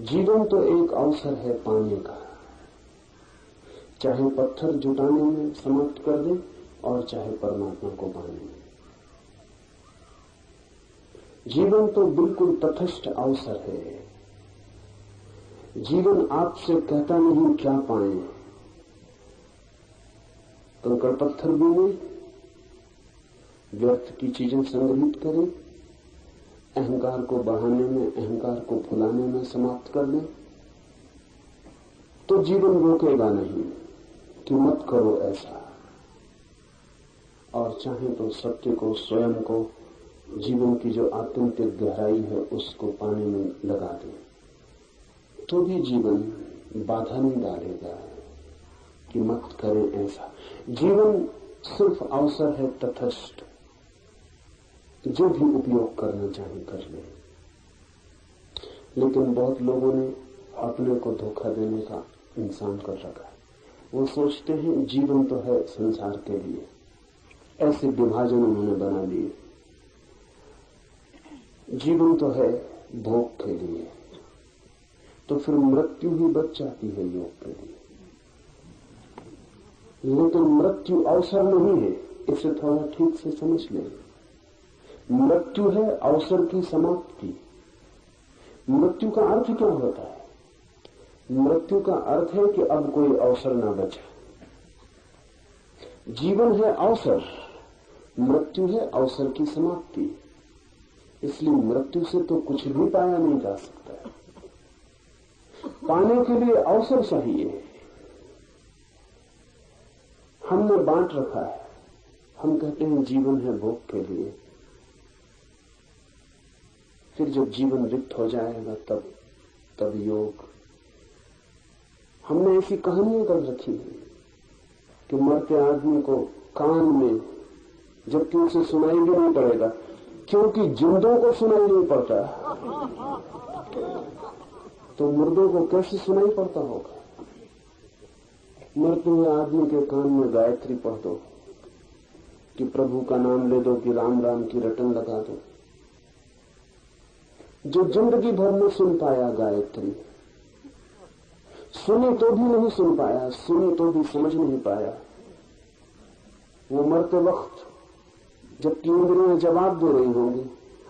जीवन तो एक अवसर है पाने का, चाहे पत्थर जुटाने में समाप्त कर दे और चाहे परमात्मा को पाने में। जीवन तो बिल्कुल तटस्थ अवसर है। जीवन आपसे कहता नहीं क्या पाए, कंकड़ पत्थर बीने, व्यर्थ की चीजें संग्रहित करें, अहंकार को बढ़ाने में, अहंकार को फुलाने में समाप्त कर दें, तो जीवन रोकेगा नहीं कि मत करो ऐसा। और चाहे तो सत्य को, स्वयं को, जीवन की जो आत्यंतिक गहराई है उसको पाने में लगा दें, तो भी जीवन बाधा नहीं डालेगा कि मत करें ऐसा। जीवन सिर्फ अवसर है तटस्थ, जो भी उपयोग करना चाहे कर ले। लेकिन बहुत लोगों ने अपने को धोखा देने का इंसान कर रखा है। वो सोचते हैं जीवन तो है संसार के लिए, ऐसे विभाजन उन्होंने बना लिए। जीवन तो है भोग के लिए, तो फिर मृत्यु ही बच जाती है योग के लिए। लेकिन मृत्यु अवसर नहीं है, इसे थोड़ा ठीक से समझ लें। मृत्यु है अवसर की समाप्ति। मृत्यु का अर्थ क्या होता है? मृत्यु का अर्थ है कि अब कोई अवसर ना बचा। जीवन है अवसर, मृत्यु है अवसर की समाप्ति। इसलिए मृत्यु से तो कुछ भी पाया नहीं जा सकता। पाने के लिए अवसर चाहिए। हमने बांट रखा है। हम कहते हैं जीवन है भोग के लिए, फिर जब जीवन रिक्त हो जाएगा तब योग। हमने ऐसी कहानियां कर रखी है कि मरते आदमी को कान में, जबकि उसे सुनाई भी नहीं पड़ेगा, क्योंकि जिंदों को सुनाई नहीं पड़ता, तो मुर्दों को कैसे सुनाई पड़ता होगा। मरते हुए आदमी के कान में गायत्री पढ़ दो कि प्रभु का नाम ले दो, कि राम राम की रटन लगा दो। जो जिंदगी भर में सुन पाया गायत्री, सुनी तो भी नहीं सुन पाया, सुनी तो भी समझ नहीं पाया, वो मरते वक्त जबकि इंद्रियां जवाब दे रही होंगी,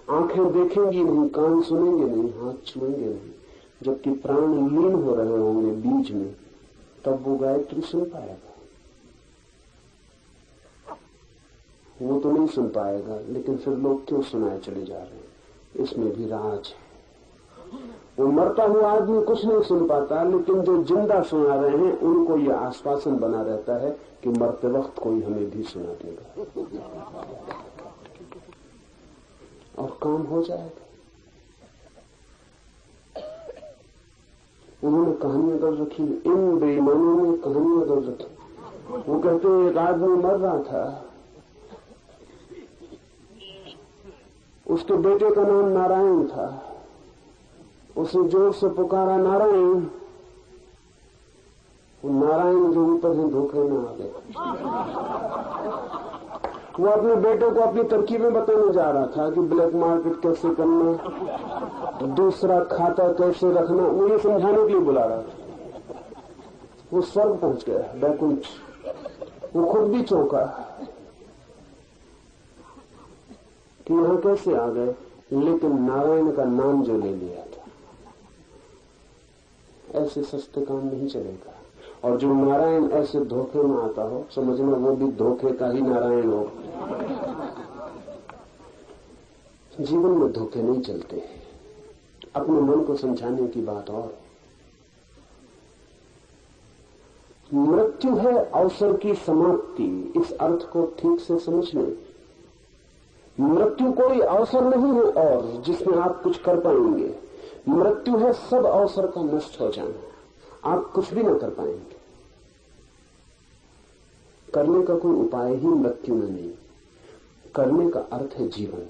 आंखें देखेंगी नहीं, कान सुनेंगे नहीं, हाथ छुएंगे नहीं, जबकि प्राण लीन हो रहे होंगे बीज में, तब वो गायत्री सुन पाएगा। वो तो नहीं सुन पाएगा, लेकिन फिर लोग क्यों सुनाए चले जा रहे हैं, इसमें भी राज है। वो मरता हुआ आदमी कुछ नहीं सुन पाता, लेकिन जो जिंदा सुना रहे हैं उनको यह आश्वासन बना रहता है कि मरते वक्त कोई हमें भी सुना देगा और काम हो जाएगा। उन्होंने कहानियां कर रखी, इन बेईमानों ने कहानियां कर रखी। वो कहते हैं एक आदमी मर रहा था, उसके बेटे का नाम नारायण था, उसने जोर से पुकारा नारायण। वो नारायण जो ऊपर है धोखे में आ गए। वो अपने बेटे को अपनी तरकीबें बताने जा रहा था कि ब्लैक मार्केट कैसे करना, दूसरा खाता कैसे रखना, वो ये समझाने के लिए बुला रहा था। वो स्वर्ग पहुंच गया, बैकुंठ। वो खुद भी चौंका कि यहां कैसे आ गए, लेकिन नारायण का नाम जो ले लिया था। ऐसे सस्ते काम नहीं चलेगा। और जो नारायण ऐसे धोखे में आता हो, समझना वो भी धोखे का ही नारायण हो। जीवन में धोखे नहीं चलते। अपने मन को समझाने की बात और। मृत्यु है अवसर की समाप्ति, इस अर्थ को ठीक से समझ लें। मृत्यु कोई अवसर नहीं है और जिसमें आप कुछ कर पाएंगे। मृत्यु है सब अवसर का नष्ट हो जाना, आप कुछ भी न कर पाएंगे। करने का कोई उपाय ही मृत्यु में नहीं। करने का अर्थ है जीवन।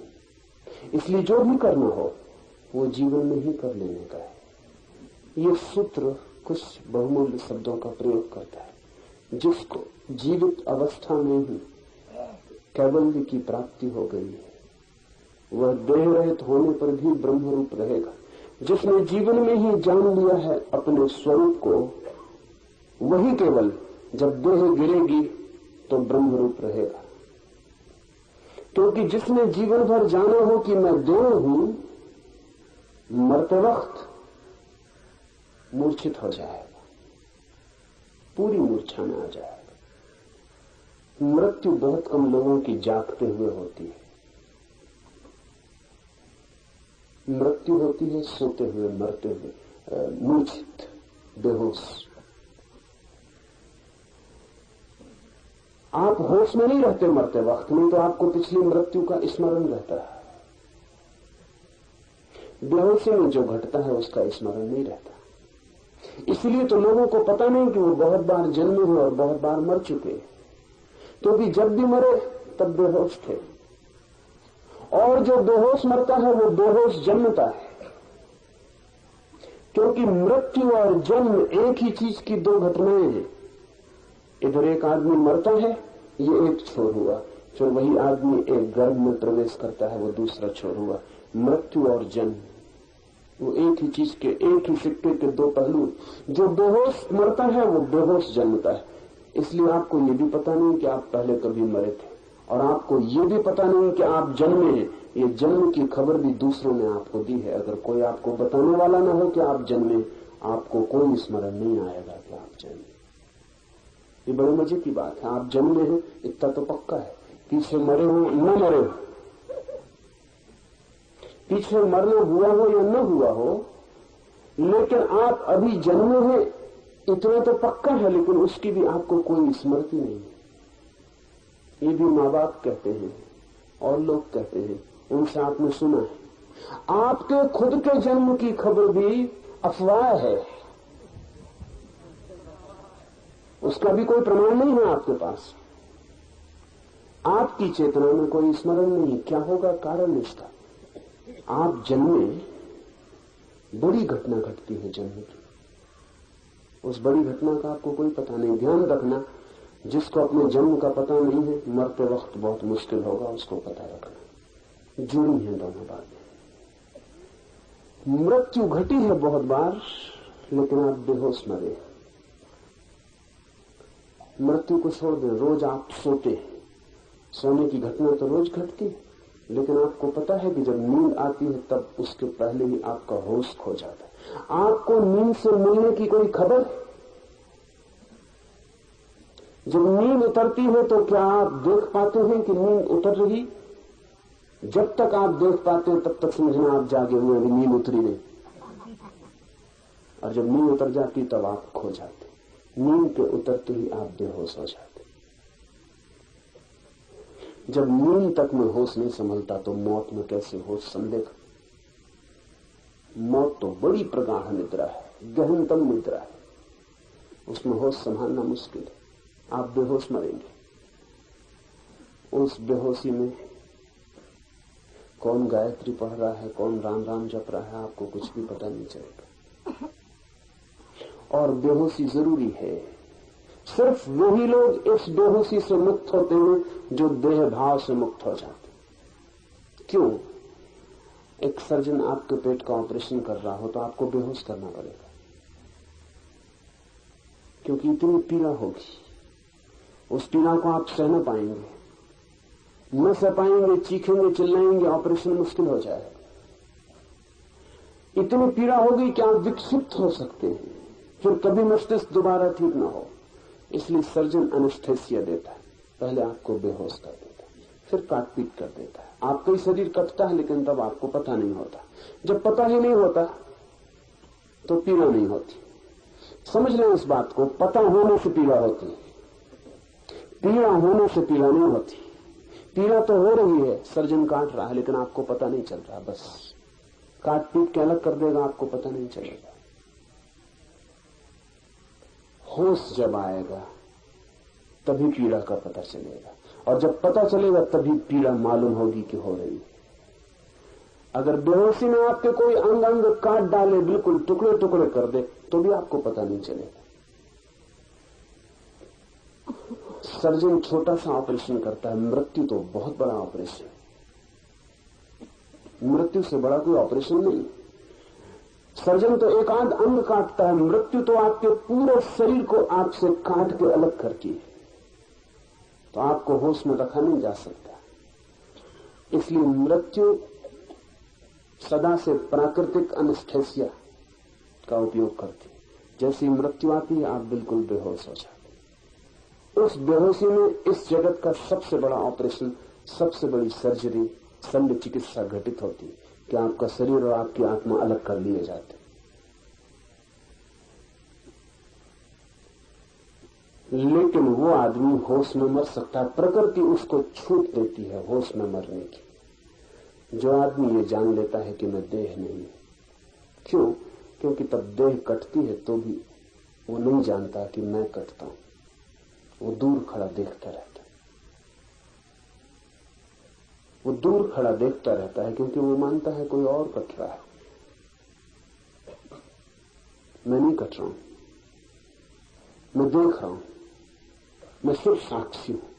इसलिए जो भी करना हो वो जीवन में ही कर लेने का है। ये सूत्र कुछ बहुमूल्य शब्दों का प्रयोग करता है। जिसको जीवित अवस्था में ही कैवल्य की प्राप्ति हो गई है, वह देह रहित होने पर भी ब्रह्म रूप रहेगा। जिसने जीवन में ही जान लिया है अपने स्वरूप को, वही केवल जब देह गिरेगी तो ब्रह्म रूप रहेगा। क्योंकि जिसने जीवन भर जाना हो कि मैं देह हूं, मरते वक्त मूर्छित हो जाएगा, पूरी मूर्छा में आ जाएगा। मृत्यु बहुत कम लोगों की जागते हुए होती है। मृत्यु होती है सोते हुए, मरते हुए, मूर्छित, बेहोश। आप होश में नहीं रहते मरते वक्त में, तो आपको पिछली मृत्यु का स्मरण रहता है। बेहोशी में जो घटता है उसका स्मरण नहीं रहता। इसलिए तो लोगों को पता नहीं कि वो बहुत बार जन्मे हुए और बहुत बार मर चुके, तो भी जब भी मरे तब बेहोश थे। और जो बेहोश मरता है वो बेहोश जन्मता है, क्योंकि मृत्यु और जन्म एक ही चीज की दो घटनाएं हैं। इधर एक आदमी मरता है, ये एक छोर हुआ, फिर वही आदमी एक गर्भ में प्रवेश करता है, वो दूसरा छोर हुआ। मृत्यु और जन्म वो एक ही चीज के, एक ही सिक्के के दो पहलू। जो बेहोश मरता है वो बेहोश जन्मता है। इसलिए आपको ये भी पता नहीं कि आप पहले कभी मरे थे, और आपको ये भी पता नहीं कि आप जन्मे हैं। ये जन्म की खबर भी दूसरों ने आपको दी है। अगर कोई आपको बताने वाला ना हो कि आप जन्मे, आपको कोई स्मरण नहीं आएगा कि आप जन्मे। ये बड़े मजे की बात है। आप जन्मे हैं इतना तो पक्का है, पीछे मरे हो न मरे हो, पीछे मरना हुआ हो या न हुआ हो, लेकिन आप अभी जन्मे हैं इतना तो पक्का है, लेकिन उसकी भी आपको कोई स्मृति नहीं है। ये भी माँ बाप कहते हैं और लोग कहते हैं, उनसे आपने सुना है। आपके खुद के जन्म की खबर भी अफवाह है, उसका भी कोई प्रमाण नहीं है आपके पास। आपकी चेतना में कोई स्मरण नहीं। क्या होगा कारण इसका? आप जन्मे, बड़ी घटना घटती है जन्म की, उस बड़ी घटना का आपको कोई पता नहीं। ध्यान रखना, जिसको अपने जन्म का पता नहीं है, मरते वक्त बहुत मुश्किल होगा उसको पता रखना। जुड़ी है दोनों बातें। मृत्यु घटी है बहुत बार, लेकिन आप बेहोश मरे। मृत्यु को छोड़ दें, रोज आप सोते हैं। सोने की घटना तो रोज घटती है, लेकिन आपको पता है कि जब नींद आती है तब उसके पहले ही आपका होश खो जाता है। आपको नींद से मिलने की कोई खबर? जब नींद उतरती है तो क्या आप देख पाते हैं कि नींद उतर रही? जब तक आप देख पाते हैं तब तक समझना आप जागे हुए, अभी नींद उतरी नहीं। और जब नींद उतर जाती तब आप खो जाते। नींद के उतरते ही आप बेहोश हो जाते। जब नींद तक में होश नहीं संभलता तो मौत में कैसे होश संभलेगा? मौत तो बड़ी प्रगाढ़ निद्रा है, गहनतम निद्रा है, उसमें होश संभालना मुश्किल है। आप बेहोश मरेंगे। उस बेहोशी में कौन गायत्री पढ़ रहा है, कौन राम राम जप रहा है, आपको कुछ भी पता नहीं चलेगा। और बेहोशी जरूरी है। सिर्फ वही लोग इस बेहोशी से मुक्त होते हैं जो देह भाव से मुक्त हो जाते। क्यों? एक सर्जन आपके पेट का ऑपरेशन कर रहा हो तो आपको बेहोश करना पड़ेगा, क्योंकि इतनी पीड़ा होगी, उस पीड़ा को आप सह न पाएंगे, न सह पाएंगे, चीखेंगे, चिल्लाएंगे, ऑपरेशन मुश्किल हो जाएगा। इतनी पीड़ा होगी कि आप विक्षिप्त हो सकते हैं, फिर कभी मस्तिष्क दोबारा ठीक ना हो। इसलिए सर्जन एनेस्थेसिया देता है, पहले आपको बेहोश कर देता है, फिर काट पीट कर देता है। आपका ही शरीर कटता है, लेकिन तब आपको पता नहीं होता। जब पता ही नहीं होता तो पीड़ा नहीं होती। समझ लें इस बात को, पता होने से पीड़ा होती है, पीड़ा होने से पीड़ा नहीं होती। पीड़ा तो हो रही है, सर्जन काट रहा है, लेकिन आपको पता नहीं चल रहा। बस काट पीट के अलग कर देगा, आपको पता नहीं चलेगा। होश जब आएगा तभी पीड़ा का पता चलेगा, और जब पता चलेगा तभी पीड़ा मालूम होगी कि हो रही है। अगर बेहोशी में आपके कोई अंग अंग काट डाले, बिल्कुल टुकड़े टुकड़े कर दे, तो भी आपको पता नहीं चलेगा। सर्जन छोटा सा ऑपरेशन करता है, मृत्यु तो बहुत बड़ा ऑपरेशन। मृत्यु से बड़ा कोई ऑपरेशन नहीं। सर्जन तो एक आध अंग काटता है, मृत्यु तो आपके पूरे शरीर को आपसे काट के अलग करती है। तो आपको होश में रखा नहीं जा सकता। इसलिए मृत्यु सदा से प्राकृतिक एनेस्थेसिया का उपयोग करती है। जैसी मृत्यु आती है आप बिल्कुल बेहोश हो जाते। उस बेहोशी में इस जगत का सबसे बड़ा ऑपरेशन, सबसे बड़ी सर्जरी, शल्य चिकित्सा घटित होती है कि आपका शरीर और आपकी आत्मा अलग कर लिए जाते। लेकिन वो आदमी होश में मर सकता है, प्रकृति उसको छूट देती है होश में मरने की। जो आदमी ये जान लेता है कि मैं देह नहीं, क्यों? क्योंकि तब देह कटती है तो भी वो नहीं जानता कि मैं कटता हूं, वो दूर खड़ा देखता रहता है। वो दूर खड़ा देखता रहता है क्योंकि वो मानता है कोई और कट रहा है, मैं नहीं कट रहा हूं, मैं देख रहा हूं, मैं सिर्फ साक्षी हूं।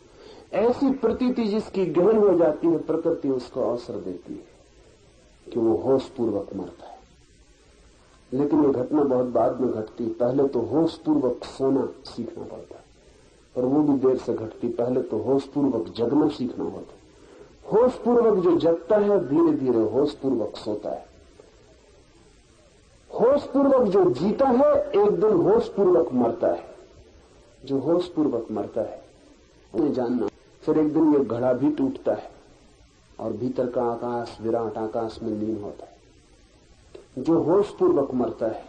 ऐसी प्रतीति जिसकी गहन हो जाती है, प्रकृति उसको अवसर देती है कि वो होश पूर्वक मरता है। लेकिन ये घटना बहुत बाद में घटती। पहले तो होश पूर्वक सोना सीखना पड़ता है, और वो भी देर से घटती। पहले तो होश पूर्वक जगना सीखना होता है। होश पूर्वक जो जगता है धीरे धीरे होश पूर्वक सोता है। होश पूर्वक जो जीता है एक दिन होश पूर्वक मरता है। जो होश पूर्वक मरता है उन्हें जानना, फिर एक दिन ये घड़ा भी टूटता है और भीतर का आकाश विराट आकाश में लीन होता है। जो होश पूर्वक मरता है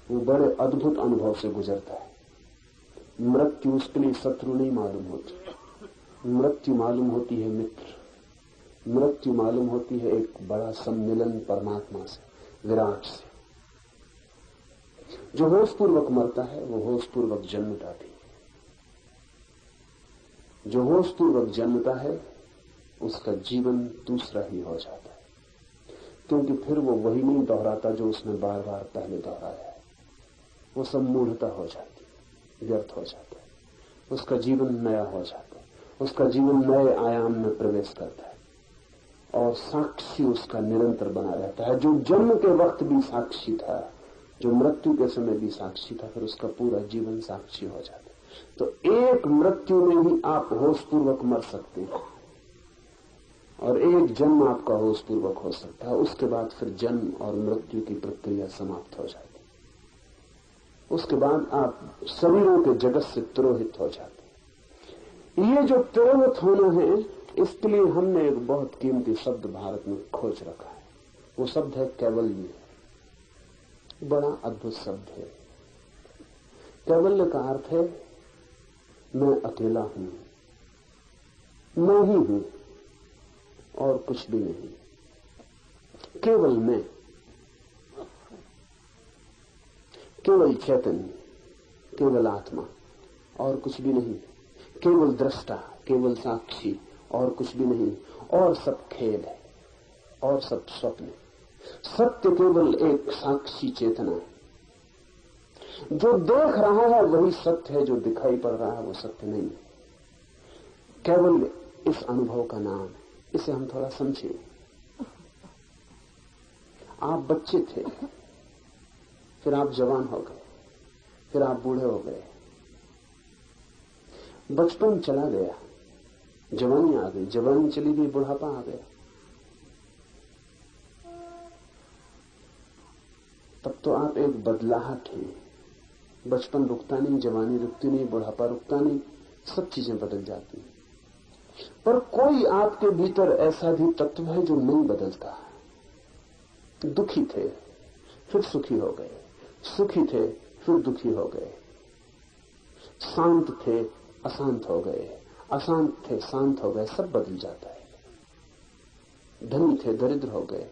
वो बड़े अद्भुत अनुभव से गुजरता है। मृत्यु उसके लिए शत्रु नहीं मालूम होती, मृत्यु मालूम होती है मित्र। मृत्यु मालूम होती है एक बड़ा सम्मिलन परमात्मा से, विराट से। जो होश पूर्वक मरता है वो होश पूर्वक जन्मता भी। जो होश पूर्वक जन्मता है उसका जीवन दूसरा ही हो जाता है, क्योंकि फिर वो वही नहीं दोहराता जो उसने बार बार पहले दोहराया है। वो सब मूढ़ता हो जाती, व्यर्थ हो जाता है। उसका जीवन नया हो जाता है, उसका जीवन नए आयाम में प्रवेश करता है और साक्षी उसका निरंतर बना रहता है। जो जन्म के वक्त भी साक्षी था, जो मृत्यु के समय भी साक्षी था, फिर उसका पूरा जीवन साक्षी हो जाता है। तो एक मृत्यु में ही आप होश पूर्वक मर सकते हैं और एक जन्म आपका होश पूर्वक हो सकता है। उसके बाद फिर जन्म और मृत्यु की प्रक्रिया समाप्त हो जाती है। उसके बाद आप शरीरों के जगत से तिरोहित हो जाते हैं। ये जो तिरोहित होना है, इसके लिए हमने एक बहुत कीमती शब्द भारत में खोज रखा है। वो शब्द है कैवल्य। बड़ा अद्भुत शब्द है। कैवल्य का अर्थ है मैं अकेला हूं, मैं ही हूं और कुछ भी नहीं, केवल मैं, केवल चैतन्य, केवल आत्मा और कुछ भी नहीं, केवल दृष्टा, केवल साक्षी और कुछ भी नहीं, और सब खेल है और सब स्वप्न। सत्य केवल एक साक्षी चेतना है। जो देख रहा है वही सत्य है, जो दिखाई पड़ रहा है वो सत्य नहीं है। केवल इस अनुभव का नाम है। इसे हम थोड़ा समझें। आप बच्चे थे, फिर आप जवान हो गए, फिर आप बूढ़े हो गए, बचपन चला गया, जवानी आ गई, जवानी चली गई, बुढ़ापा आ गया। तब तो आप एक बदलाहट हैं। बचपन रुकता नहीं, जवानी रुकती नहीं, बुढ़ापा रुकता नहीं, सब चीजें बदल जाती हैं। पर कोई आपके भीतर ऐसा भी तत्व है जो नहीं बदलता। दुखी थे फिर सुखी हो गए, सुखी थे फिर दुखी हो गए, शांत थे अशांत हो गए, अशांत थे शांत हो गए, सब बदल जाता है। धनी थे दरिद्र हो गए,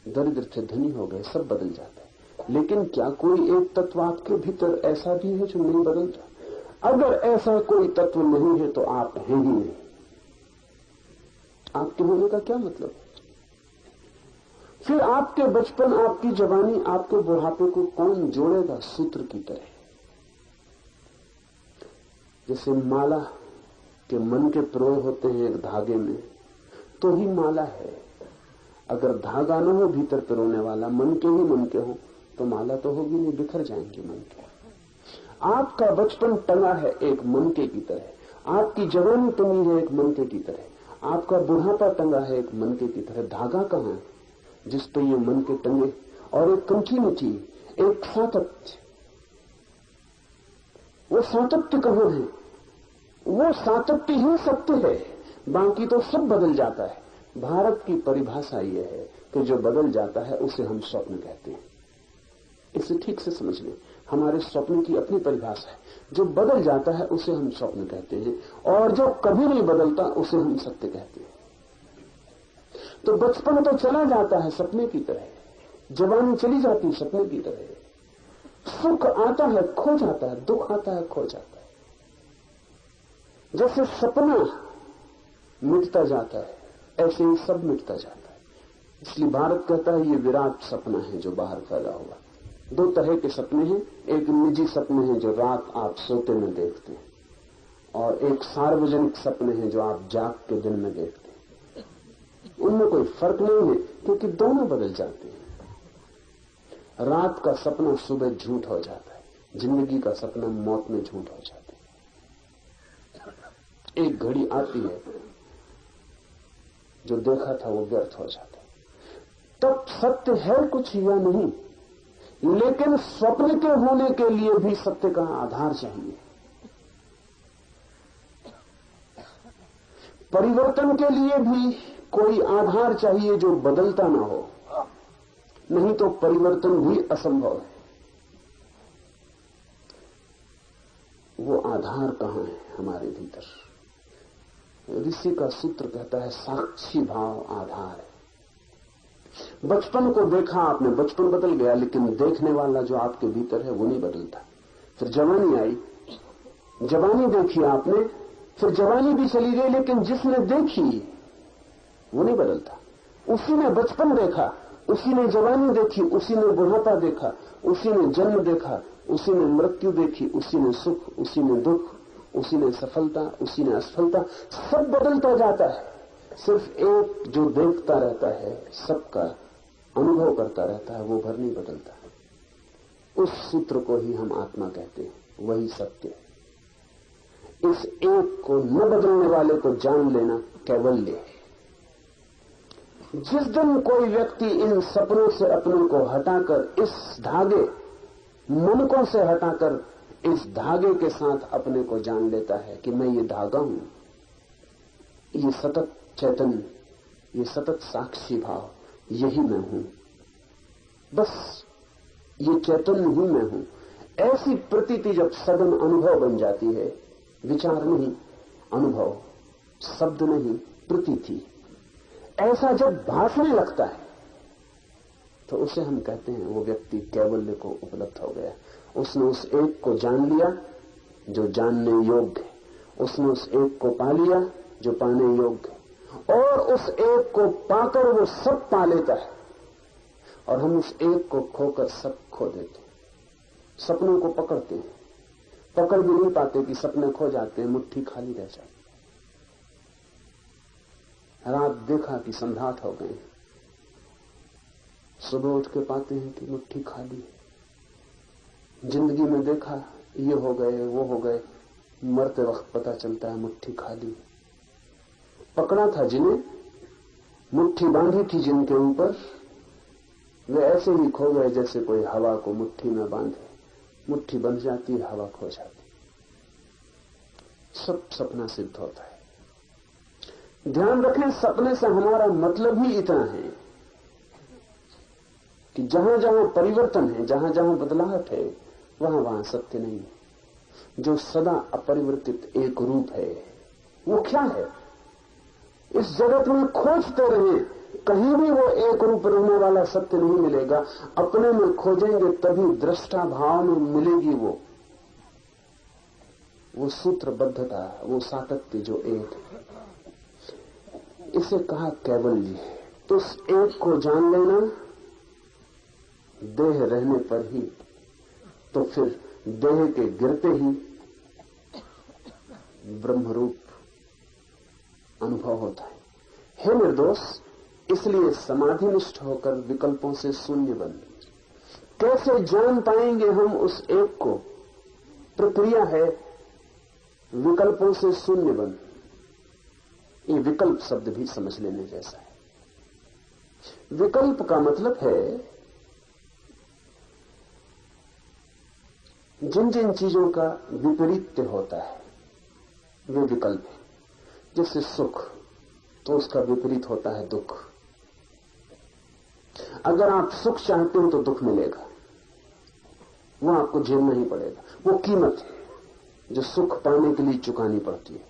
दरिद्र थे धनी हो गए, सब बदल जाता है। लेकिन क्या कोई एक तत्व आपके भीतर ऐसा भी है जो नहीं बदलता? अगर ऐसा कोई तत्व नहीं है तो आप हैं ही नहीं। आपके होने का क्या मतलब? फिर आपके बचपन, आपकी जवानी, आपके बुढ़ापे को कौन जोड़ेगा सूत्र की तरह? जैसे माला के मन के पिरोए होते हैं एक धागे में, तो ही माला है। अगर धागा न हो भीतर पिरोने वाला, मन के ही मन के हो, तो माला तो होगी नहीं, बिखर जाएंगे मन के। आपका बचपन टंगा है एक मनके की तरह, आपकी जवानी टंगी है एक मनके की तरह, आपका बुढ़ापा टंगा है एक मनके की तरह। धागा कहां है जिस पे ये मनके टंगे? और एक कंटिन्यूटी, एक सातत्य, वो सातत्य कहां है? वो सातत्य ही सत्य है, बाकी तो सब बदल जाता है। भारत की परिभाषा यह है कि जो बदल जाता है उसे हम स्वप्न कहते हैं। इसे ठीक से समझ लें, हमारे स्वप्न की अपनी परिभाषा है। जो बदल जाता है उसे हम स्वप्न कहते हैं, और जो कभी नहीं बदलता उसे हम सत्य कहते हैं। तो बचपन तो चला जाता है सपने की तरह, जवानी चली जाती है सपने की तरह, सुख आता है खो जाता है, दुख आता है खो जाता है। जैसे सपना मिटता जाता है, ऐसे ही सब मिटता जाता है। इसलिए भारत कहता है ये विराट सपना है जो बाहर फैला हुआ। दो तरह के सपने हैं, एक निजी सपने हैं जो रात आप सोते में देखते हैं, और एक सार्वजनिक सपने हैं जो आप जाग के दिन में देखते हैं। उनमें कोई फर्क नहीं है, क्योंकि दोनों बदल जाते हैं। रात का सपना सुबह झूठ हो जाता है, जिंदगी का सपना मौत में झूठ हो जाता है। एक घड़ी आती है जो देखा था वो व्यर्थ हो जाता है। तब सत्य है कुछ या नहीं, लेकिन स्वप्न के होने के लिए भी सत्य का आधार चाहिए। परिवर्तन के लिए भी कोई आधार चाहिए जो बदलता ना हो, नहीं तो परिवर्तन भी असंभव है। वो आधार कहां है हमारे भीतर? ऋषि का सूत्र कहता है साक्षी भाव आधार है। बचपन को देखा आपने, बचपन बदल गया, लेकिन देखने वाला जो आपके भीतर है वो नहीं बदलता। फिर जवानी आई, जवानी देखी आपने, फिर जवानी भी चली गई, लेकिन जिसने देखी वो नहीं बदलता। उसी ने बचपन देखा, उसी ने जवानी देखी, उसी ने बुढ़ापा देखा, उसी ने जन्म देखा, उसी ने मृत्यु देखी, उसी ने सुख, उसी ने दुख, उसी ने सफलता, उसी ने असफलता। सब बदलता जाता है, सिर्फ एक जो देखता रहता है, सबका अनुभव करता रहता है, वो भर नहीं बदलता। उस सूत्र को ही हम आत्मा कहते हैं, वही सत्य है। इस एक को न बदलने वाले को जान लेना कैवल्य है। जिस दिन कोई व्यक्ति इन सपनों से अपने को हटाकर, इस धागे मनकों से हटाकर इस धागे के साथ अपने को जान लेता है कि मैं ये धागा हूं, ये सतत चैतन्य, ये सतत साक्षी भाव, यही मैं हूं, बस ये चैतन्य ही मैं हूं, ऐसी प्रतीति जब सघन अनुभव बन जाती है, विचार नहीं अनुभव, शब्द नहीं प्रतीति, ऐसा जब भासने लगता है तो उसे हम कहते हैं वो व्यक्ति कैवल्य को उपलब्ध हो गया। उसने उस एक को जान लिया जो जानने योग्य है, उसने उस एक को पा लिया जो पाने योग्य है, और उस एक को पाकर वो सब पा लेता है, और हम उस एक को खोकर सब खो देते हैं। सपनों को पकड़ते हैं, पकड़ भी नहीं पाते कि सपने खो जाते हैं, मुट्ठी खाली रह जाती। रात देखा कि संध्याट हो गए, सुबह उठ के पाते हैं कि मुट्ठी खाली है। जिंदगी में देखा ये हो गए वो हो गए, मरते वक्त पता चलता है मुट्ठी खाली। पकड़ा था जिन्हें, मुट्ठी बांधी थी जिनके ऊपर, वे ऐसे ही खो गए जैसे कोई हवा को मुट्ठी में बांधे, मुट्ठी बंध जाती है, हवा खो जाती। सब सपना सिद्ध होता है। ध्यान रखें, सपने से हमारा मतलब ही इतना है कि जहां जहां परिवर्तन है, जहां जहां बदलाव है, वहां वहां सत्य नहीं है। जो सदा अपरिवर्तित एक रूप है वो क्या है? इस जगत में खोजते रहे, कहीं भी वो एक रूप रहने वाला सत्य नहीं मिलेगा। अपने में खोजेंगे तभी दृष्टा भाव में मिलेगी वो सूत्रबद्धता, वो सातत्य जो एक है। इसे कहा कैवल्य। तो उस एक को जान लेना देह रहने पर ही, तो फिर देह के गिरते ही ब्रह्मरूप अनुभव होता है। हे निर्दोष, इसलिए समाधिनिष्ठ होकर विकल्पों से शून्य बन। कैसे जान पाएंगे हम उस एक को? प्रक्रिया है विकल्पों से शून्य बन। ये विकल्प शब्द भी समझ लेने जैसा है। विकल्प का मतलब है जिन जिन चीजों का विपरीत होता है वे विकल्प है। जैसे सुख, तो उसका विपरीत होता है दुख। अगर आप सुख चाहते हो तो दुख मिलेगा, वो आपको झेलना ही पड़ेगा। वो कीमत है जो सुख पाने के लिए चुकानी पड़ती है।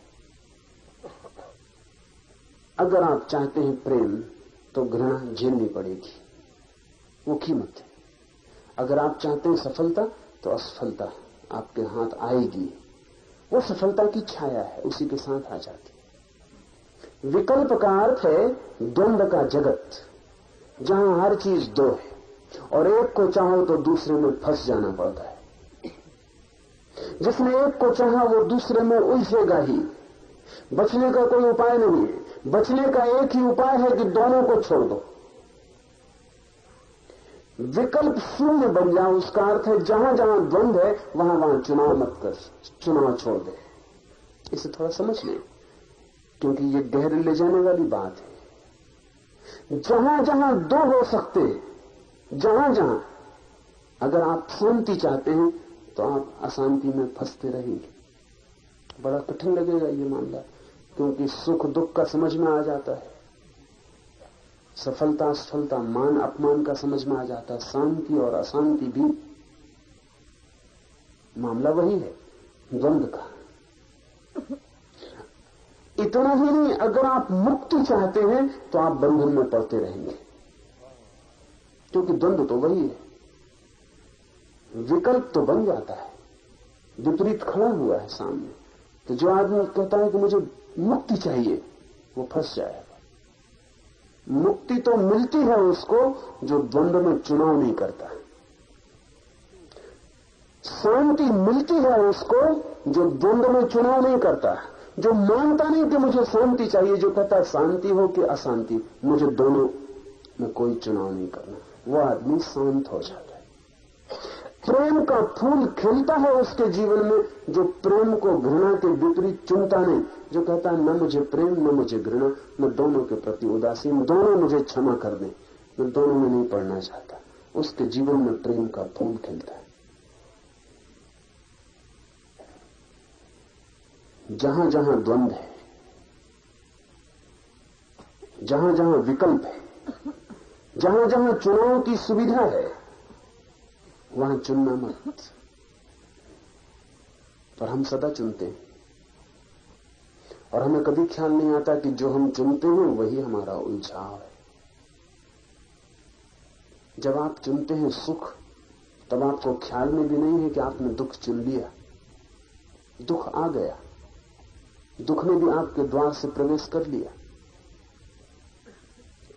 अगर आप चाहते हैं प्रेम तो घृणा झेलनी पड़ेगी, वो कीमत है। अगर आप चाहते हैं सफलता तो असफलता आपके हाथ आएगी, वो सफलता की छाया है, उसी के साथ आ जाती है। विकल्प का अर्थ है द्वंद्व का जगत, जहां हर चीज दो है और एक को चाहो तो दूसरे में फंस जाना पड़ता है। जिसने एक को चाहा वो दूसरे में उलझेगा ही। बचने का कोई उपाय नहीं है। बचने का एक ही उपाय है कि दोनों को छोड़ दो। विकल्प शून्य बन जाओ, उसका अर्थ है जहां जहां द्वंद्व है वहां वहां चुनाव मत कर, चुनाव छोड़ दे। इसे थोड़ा समझ लें, क्योंकि ये गहरे ले जाने वाली बात है। जहां जहां दो हो सकते, जहां जहां अगर आप शांति चाहते हैं तो आप अशांति में फंसते रहेंगे। बड़ा कठिन लगेगा ये मामला, क्योंकि सुख दुख का समझ में आ जाता है, सफलता असफलता मान अपमान का समझ में आ जाता है, शांति और अशांति भी मामला वही है, द्वंद्व का। इतना ही नहीं, अगर आप मुक्ति चाहते हैं तो आप बंधन में पड़ते रहेंगे, क्योंकि द्वंद्व तो वही है। विकल्प तो बन जाता है, विपरीत खड़ा हुआ है सामने, तो जो आदमी कहता है कि मुझे मुक्ति चाहिए वो फंस जाएगा। मुक्ति तो मिलती है उसको जो द्वंद्व में चुनाव नहीं करता। शांति मिलती है उसको जो द्वंद्व में चुनाव नहीं करता, जो मानता नहीं कि मुझे शांति चाहिए, जो कहता शांति हो कि अशांति, मुझे दोनों में कोई चुनाव नहीं करना, वो आदमी शांत हो जाता है। प्रेम का फूल खिलता है उसके जीवन में जो प्रेम को घृणा के विपरीत चुनता नहीं, जो कहता है न मुझे प्रेम न मुझे घृणा, मैं दोनों के प्रति उदासीन, दोनों मुझे क्षमा कर दें, मैं दोनों में नहीं पड़ना चाहता। उसके जीवन में प्रेम का फूल खिलता है। जहां जहां द्वंद्व है, जहां जहां विकल्प है, जहां जहां चुनाव की सुविधा है, वहां चुनना मत। पर हम सदा चुनते हैं और हमें कभी ख्याल नहीं आता कि जो हम चुनते हैं वही हमारा उलझाव है। जब आप चुनते हैं सुख, तब आपको ख्याल में भी नहीं है कि आपने दुख चुन लिया। दुख आ गया, दुख ने भी आपके द्वार से प्रवेश कर लिया।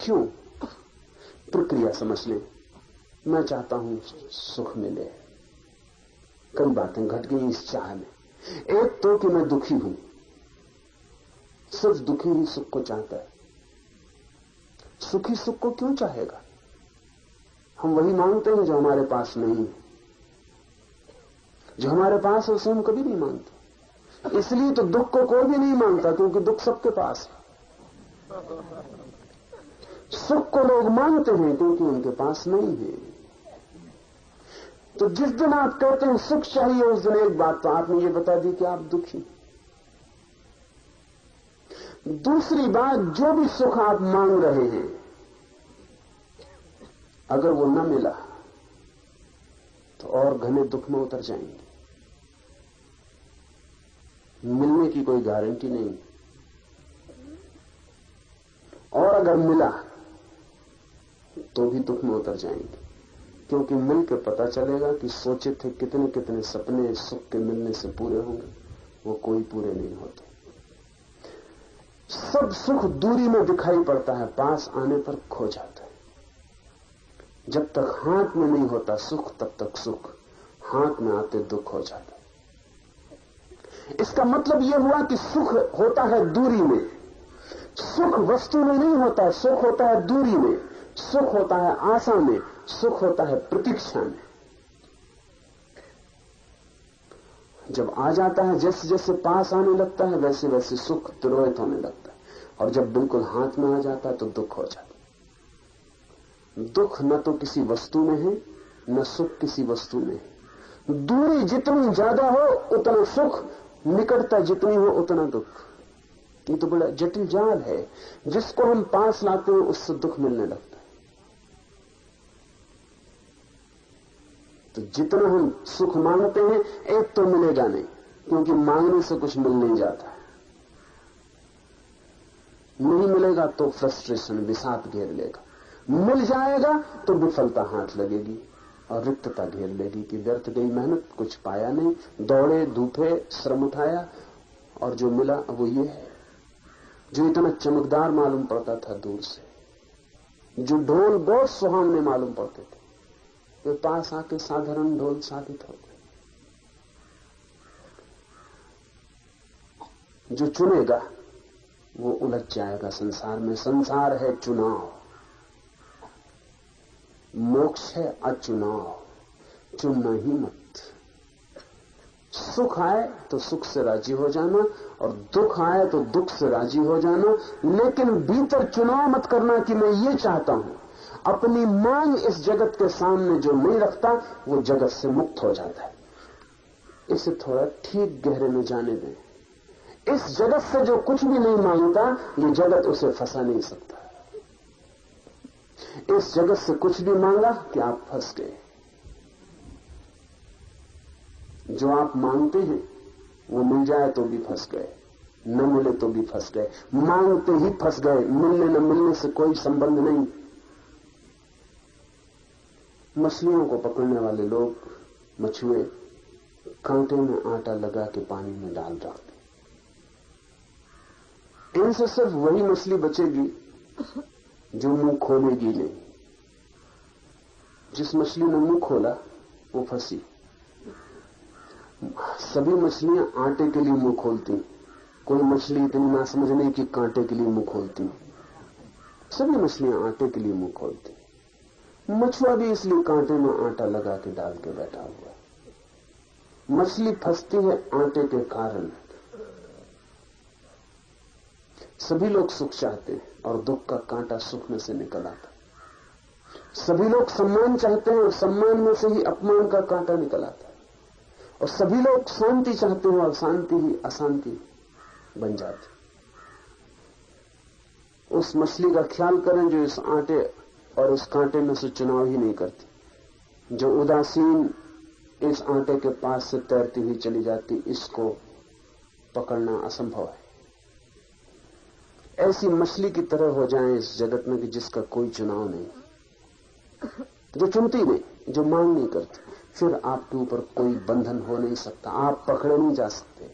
क्यों? प्रक्रिया समझ लें। मैं चाहता हूं सुख मिले, कई बातें घट गई इस चाह में। एक तो कि मैं दुखी हूं, सिर्फ दुखी ही सुख को चाहता है। सुखी सुख को क्यों चाहेगा? हम वही मांगते हैं जो हमारे पास नहीं है। जो हमारे पास है उसे हम कभी नहीं मांगते। इसलिए तो दुख को कोई भी नहीं मांगता, क्योंकि दुख सबके पास है। सुख को लोग मांगते हैं क्योंकि उनके पास नहीं है। तो जिस दिन आप कहते हैं सुख चाहिए, उस दिन एक बात तो आपने ये बता दी कि आप दुखी। दूसरी बात, जो भी सुख आप मांग रहे हैं, अगर वो न मिला तो और घने दुख में उतर जाएंगे। मिलने की कोई गारंटी नहीं, और अगर मिला तो भी दुख में उतर जाएंगे, क्योंकि मिलकर पता चलेगा कि सोचे थे कितने कितने सपने सुख के मिलने से पूरे होंगे, वो कोई पूरे नहीं होते। सब सुख दूरी में दिखाई पड़ता है, पास आने पर खो जाता है। जब तक हाथ में नहीं होता सुख, तब तक सुख, हाथ में आते दुख हो जाता है। इसका मतलब यह हुआ कि सुख होता है दूरी में, सुख वस्तु में नहीं होता, सुख होता है दूरी में, सुख होता है आशा में, सुख होता है प्रतीक्षा में। जब आ जाता है, जैसे जैसे पास आने लगता है, वैसे वैसे सुख तिरोहित होने लगता है, और जब बिल्कुल हाथ में आ जाता है तो दुख हो जाता है। दुख न तो किसी वस्तु में है, न सुख किसी वस्तु में है। दूरी जितनी ज्यादा हो उतना सुख, निकटता जितनी हो उतना दुख। ये तो बड़ा जटिल जाल है। जिसको हम पास लाते हैं उससे दुख मिलने लगता है। तो जितना हम सुख मांगते हैं, एक तो मिलेगा नहीं, क्योंकि मांगने से कुछ मिल नहीं जाता। नहीं मिलेगा तो फ्रस्ट्रेशन, विषाद घेर लेगा। मिल जाएगा तो विफलता हाथ लगेगी और रिक्तता घेर लेगी कि व्यर्थ गई मेहनत, कुछ पाया नहीं, दौड़े धूपे श्रम उठाया और जो मिला वो ये है। जो इतना चमकदार मालूम पड़ता था दूर से, जो ढोल बहुत सुहावने मालूम पड़ते थे, वे पास आके साधारण ढोल साबित हो गए। जो चुनेगा वो उलझ जाएगा संसार में। संसार है चुनाव, मोक्ष है अचुनाव। चुनना ही मत। सुख आए तो सुख से राजी हो जाना, और दुख आए तो दुख से राजी हो जाना, लेकिन भीतर चुनाव मत करना कि मैं ये चाहता हूं। अपनी मांग इस जगत के सामने जो नहीं रखता वो जगत से मुक्त हो जाता है। इसे थोड़ा ठीक गहरे में जाने दें। इस जगत से जो कुछ भी नहीं मांगता, ये जगत उसे फंसा नहीं सकता। इस जगत से कुछ भी मांगा कि आप फंस गए। जो आप मांगते हैं वो मिल जाए तो भी फंस गए, न मिले तो भी फंस गए। मांगते ही फंस गए, मिलने न मिलने से कोई संबंध नहीं। मछलियों को पकड़ने वाले लोग, मछुए, कांटे में आटा लगा के पानी में डाल रखते। इनसे सिर्फ वही मछली बचेगी जो मुंह खोलेगी नहीं। जिस मछली ने मुंह खोला वो फंसी। सभी मछलियां आटे के लिए मुंह खोलती, कोई मछली इतनी ना समझने की कांटे के लिए मुंह खोलती। सभी मछलियां आटे के लिए मुंह खोलती। मछुआ भी इसलिए कांटे में आटा लगा के डाल के बैठा हुआ। मछली फंसती है आटे के कारण। सभी लोग सुख चाहते हैं और दुख का कांटा सुख में से निकल आता। सभी लोग सम्मान चाहते हैं और सम्मान में से ही अपमान का कांटा निकल आता है। और सभी लोग शांति चाहते हैं और शांति ही अशांति बन जाती। उस मछली का ख्याल करें जो इस आटे और इस कांटे में से चुनाव ही नहीं करती, जो उदासीन इस आटे के पास से तैरती हुई चली जाती। इसको पकड़ना असंभव है। ऐसी मछली की तरह हो जाएं इस जगत में कि जिसका कोई चुनाव नहीं, जो चुनती नहीं, जो मांग नहीं करती। फिर आपके ऊपर कोई बंधन हो नहीं सकता, आप पकड़े नहीं जा सकते।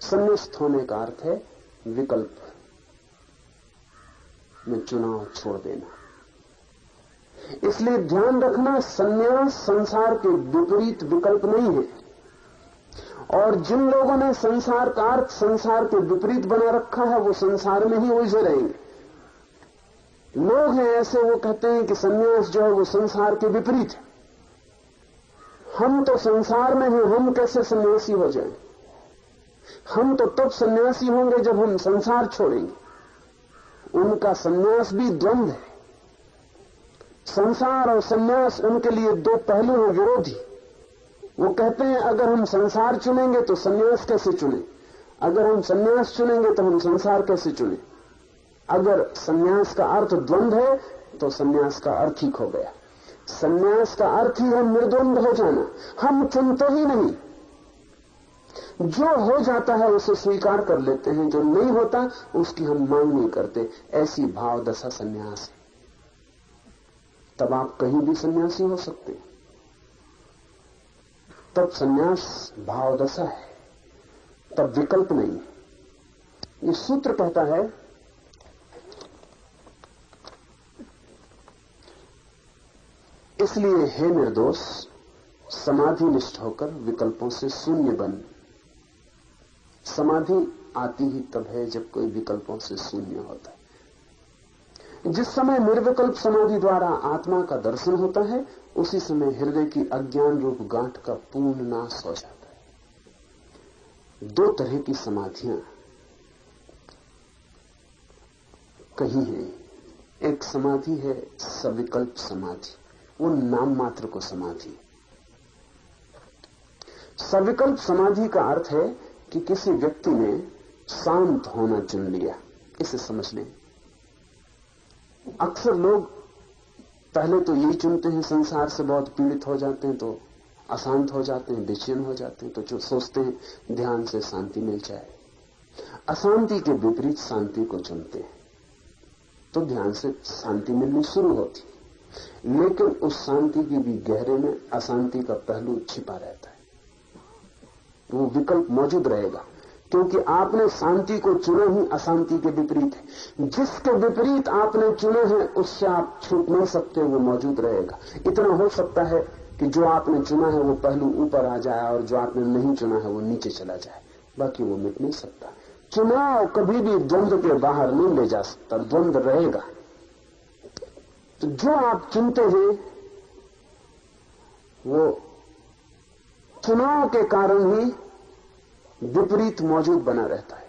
संन्यास्त होने का अर्थ है विकल्प में चुनाव छोड़ देना। इसलिए ध्यान रखना, संन्यास संसार के विपरीत विकल्प नहीं है। और जिन लोगों ने संसार का अर्थ संसार के विपरीत बना रखा है वो संसार में ही उलझे रहेंगे। लोग हैं ऐसे, वो कहते हैं कि संन्यास जो है वो संसार के विपरीत है। हम तो संसार में हैं, हम कैसे सन्यासी हो जाएं? हम तो तब सन्यासी होंगे जब हम संसार छोड़ेंगे। उनका सन्यास भी द्वंद्व है। संसार और सन्यास उनके लिए दो पहलू हैं, विरोधी। वो कहते हैं अगर हम संसार चुनेंगे तो सन्यास कैसे चुने, अगर हम सन्यास चुनेंगे तो हम संसार कैसे चुने। अगर सन्यास का अर्थ द्वंद्व है तो सन्यास का अर्थ ही खो गया। सन्यास का अर्थ ही है निर्द्वंद हो जाना। हम चुनते ही नहीं, जो हो जाता है उसे स्वीकार कर लेते हैं, जो नहीं होता उसकी हम मांग नहीं करते। ऐसी भाव दशा सन्यास है। तब आप कहीं भी सन्यासी हो सकते हैं। तब सन्यास भाव दशा है, तब विकल्प नहीं। ये सूत्र कहता है इसलिए हे निर्दोष, समाधि निष्ठ होकर विकल्पों से शून्य बन। समाधि आती ही तब है जब कोई विकल्पों से शून्य होता है। जिस समय निर्विकल्प समाधि द्वारा आत्मा का दर्शन होता है, उसी समय हृदय की अज्ञान रूप गांठ का पूर्ण नाश हो जाता है। दो तरह की समाधियां कहीं हैं। एक समाधि है सविकल्प समाधि, वो नाम मात्र को समाधि। सविकल्प समाधि का अर्थ है कि किसी व्यक्ति ने शांत होना चुन लिया। इसे समझ लें। अक्सर लोग पहले तो यही चुनते हैं, संसार से बहुत पीड़ित हो जाते हैं तो अशांत हो जाते हैं, बेचैन हो जाते हैं, तो जो सोचते हैं ध्यान से शांति मिल जाए। अशांति के विपरीत शांति को चुनते हैं तो ध्यान से शांति मिलनी शुरू होती, लेकिन उस शांति की भी गहरे में अशांति का पहलू छिपा रहता है। वो विकल्प मौजूद रहेगा, क्योंकि आपने शांति को चुना ही अशांति के विपरीत है। जिसके विपरीत आपने चुना है उससे आप छूट नहीं सकते, वो मौजूद रहेगा। इतना हो सकता है कि जो आपने चुना है वो पहलू ऊपर आ जाए और जो आपने नहीं चुना है वो नीचे चला जाए, बाकी वो मिट नहीं सकता। चुनाव कभी भी द्वंद्व के बाहर नहीं ले जा सकता, द्वंद्व रहेगा। तो जो आप चुनते हैं वो चुनाव के कारण ही विपरीत मौजूद बना रहता है।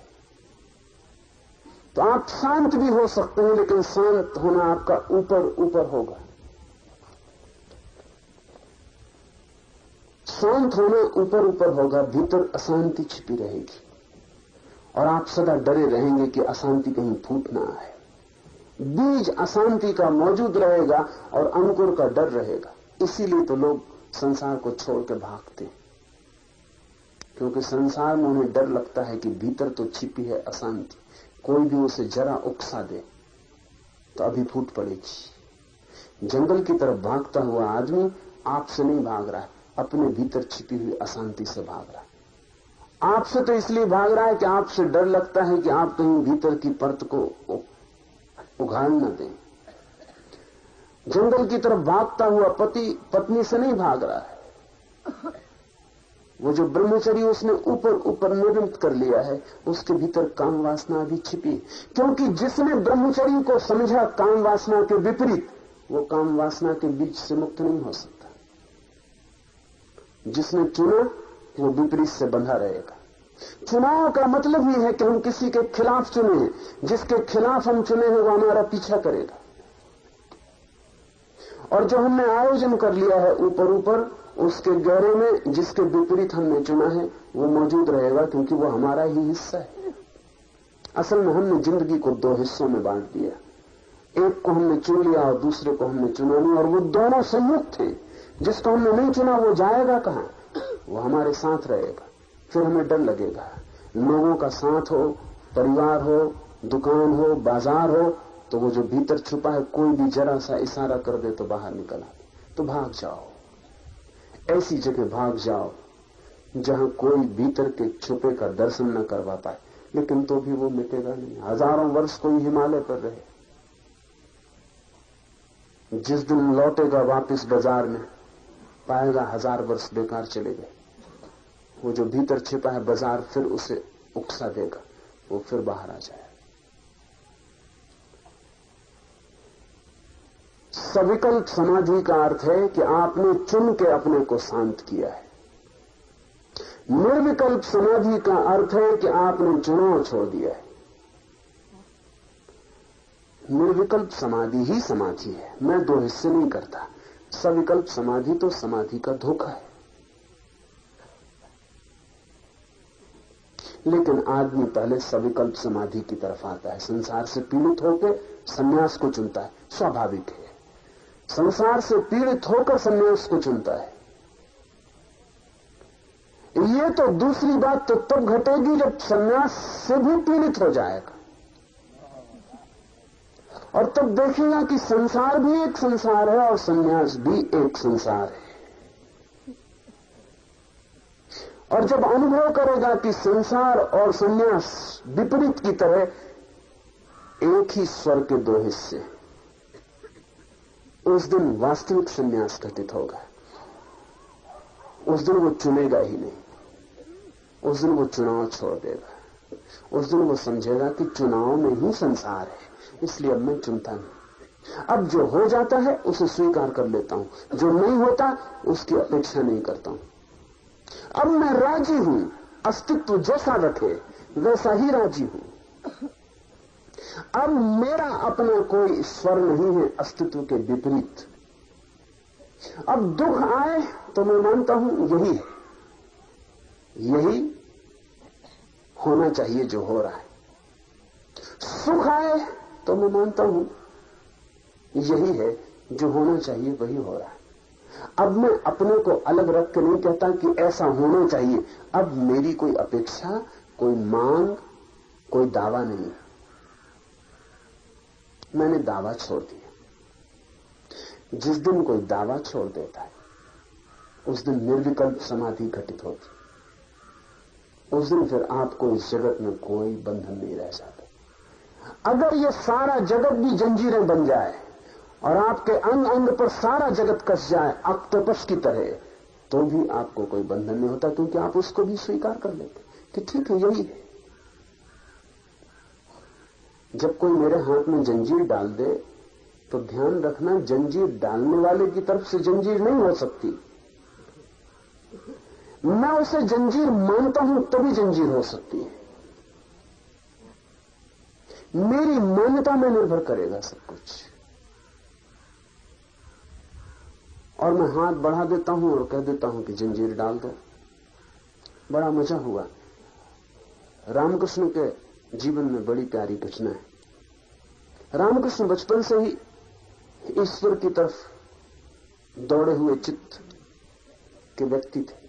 तो आप शांत भी हो सकते हैं, लेकिन शांत होना आपका ऊपर ऊपर होगा। शांत होना ऊपर ऊपर होगा, भीतर अशांति छिपी रहेगी और आप सदा डरे रहेंगे कि अशांति कहीं फूट ना आए। बीज अशांति का मौजूद रहेगा और अंकुर का डर रहेगा। इसीलिए तो लोग संसार को छोड़ के भागते हैं, क्योंकि संसार में उन्हें डर लगता है कि भीतर तो छिपी है अशांति, कोई भी उसे जरा उकसा दे तो अभी फूट पड़ेगी। जंगल की तरफ भागता हुआ आदमी आपसे नहीं भाग रहा है, अपने भीतर छिपी हुई अशांति से भाग रहा है। आपसे तो इसलिए भाग रहा है कि आपसे डर लगता है कि आप कहीं भीतर की परत को उघाड़ न दें। जंगल की तरफ भागता हुआ पति पत्नी से नहीं भाग रहा है। वो जो ब्रह्मचर्य उसने ऊपर ऊपर निर्मित कर लिया है, उसके भीतर काम वासना भी छिपी, क्योंकि जिसने ब्रह्मचर्य को समझा काम वासना के विपरीत, वो काम वासना के बीच से मुक्त नहीं हो सकता। जिसने चुना वो विपरीत से बंधा रहेगा। चुनाव का मतलब ही है कि हम किसी के खिलाफ चुने हैं, जिसके खिलाफ हम चुने हैं वो हमारा पीछा करेगा। और जो हमने आयोजन कर लिया है ऊपर ऊपर, उसके गहरे में जिसके विपरीत हमने चुना है वो मौजूद रहेगा, क्योंकि वो हमारा ही हिस्सा है। असल में हमने जिंदगी को दो हिस्सों में बांट दिया, एक को हमने चुन लिया और दूसरे को हमने चुना नहीं, और वो दोनों संयुक्त हैं। जिसको हमने नहीं चुना वो जाएगा कहां? वो हमारे साथ रहेगा। फिर हमें डर लगेगा। लोगों का साथ हो, परिवार हो, दुकान हो, बाजार हो, तो वो जो भीतर छुपा है कोई भी जरा सा इशारा कर दे तो बाहर निकल आए। तो भाग जाओ, ऐसी जगह भाग जाओ जहां कोई भीतर के छुपे का दर्शन न करवा पाए। लेकिन तो भी वो मिटेगा नहीं। हजारों वर्ष कोई हिमालय पर रहे, जिस दिन लौटेगा वापस बाजार में पाएगा 1000 वर्ष बेकार चले गए। वो जो भीतर छिपा है बाजार फिर उसे उकसा देगा, वो फिर बाहर आ जाए। सविकल्प समाधि का अर्थ है कि आपने चुन के अपने को शांत किया है। निर्विकल्प समाधि का अर्थ है कि आपने चुनाव छोड़ दिया है। निर्विकल्प समाधि ही समाधि है। मैं दो हिस्से नहीं करता। सविकल्प समाधि तो समाधि का धोखा है। लेकिन आदमी पहले सविकल्प समाधि की तरफ आता है। संसार से पीड़ित होकर संन्यास को चुनता है, स्वाभाविक है। संसार से पीड़ित होकर संन्यास को चुनता है। ये तो दूसरी बात तो तब घटेगी जब संन्यास से भी पीड़ित हो जाएगा, और तब देखेगा कि संसार भी एक संसार है और संन्यास भी एक संसार है। और जब अनुभव करेगा कि संसार और संन्यास विपरीत की तरह एक ही स्वर के दो हिस्से, उस दिन वास्तविक संन्यास घटित होगा। उस दिन वो चुनेगा ही नहीं, उस दिन वो चुनाव छोड़ देगा। उस दिन वो समझेगा कि चुनाव में ही संसार है, इसलिए अब मैं चुनता नहीं। अब जो हो जाता है उसे स्वीकार कर लेता हूं, जो नहीं होता उसकी अपेक्षा नहीं करता हूं। अब मैं राजी हूं, अस्तित्व जैसा रखे वैसा ही राजी हूं। अब मेरा अपना कोई स्वर नहीं है अस्तित्व के विपरीत। अब दुख आए तो मैं मानता हूं यही है, यही होना चाहिए जो हो रहा है। सुख आए तो मैं मानता हूं यही है जो होना चाहिए, वही हो रहा है। अब मैं अपने को अलग रख के नहीं कहता कि ऐसा होना चाहिए। अब मेरी कोई अपेक्षा, कोई मांग, कोई दावा नहीं है। मैंने दावा छोड़ दिया। जिस दिन कोई दावा छोड़ देता है उस दिन निर्विकल्प समाधि घटित होती। उस दिन फिर आपको इस जगत में कोई बंधन नहीं रह जाता। अगर ये सारा जगत भी जंजीरें बन जाए और आपके अंग अंग पर सारा जगत कस जाए ऑक्टोपस की तरह, तो भी आपको कोई बंधन नहीं होता, क्योंकि आप उसको भी स्वीकार कर लेते कि ठीक है, यही है। जब कोई मेरे हाथ में जंजीर डाल दे तो ध्यान रखना, जंजीर डालने वाले की तरफ से जंजीर नहीं हो सकती। मैं उसे जंजीर मानता हूं तभी जंजीर हो सकती है। मेरी मान्यता में निर्भर करेगा सब कुछ। और मैं हाथ बढ़ा देता हूं और कह देता हूं कि जंजीर डाल दो। बड़ा मजा हुआ। रामकृष्ण के जीवन में बड़ी प्यारी घटना है। रामकृष्ण बचपन से ही ईश्वर की तरफ दौड़े हुए चित्त के व्यक्ति थे।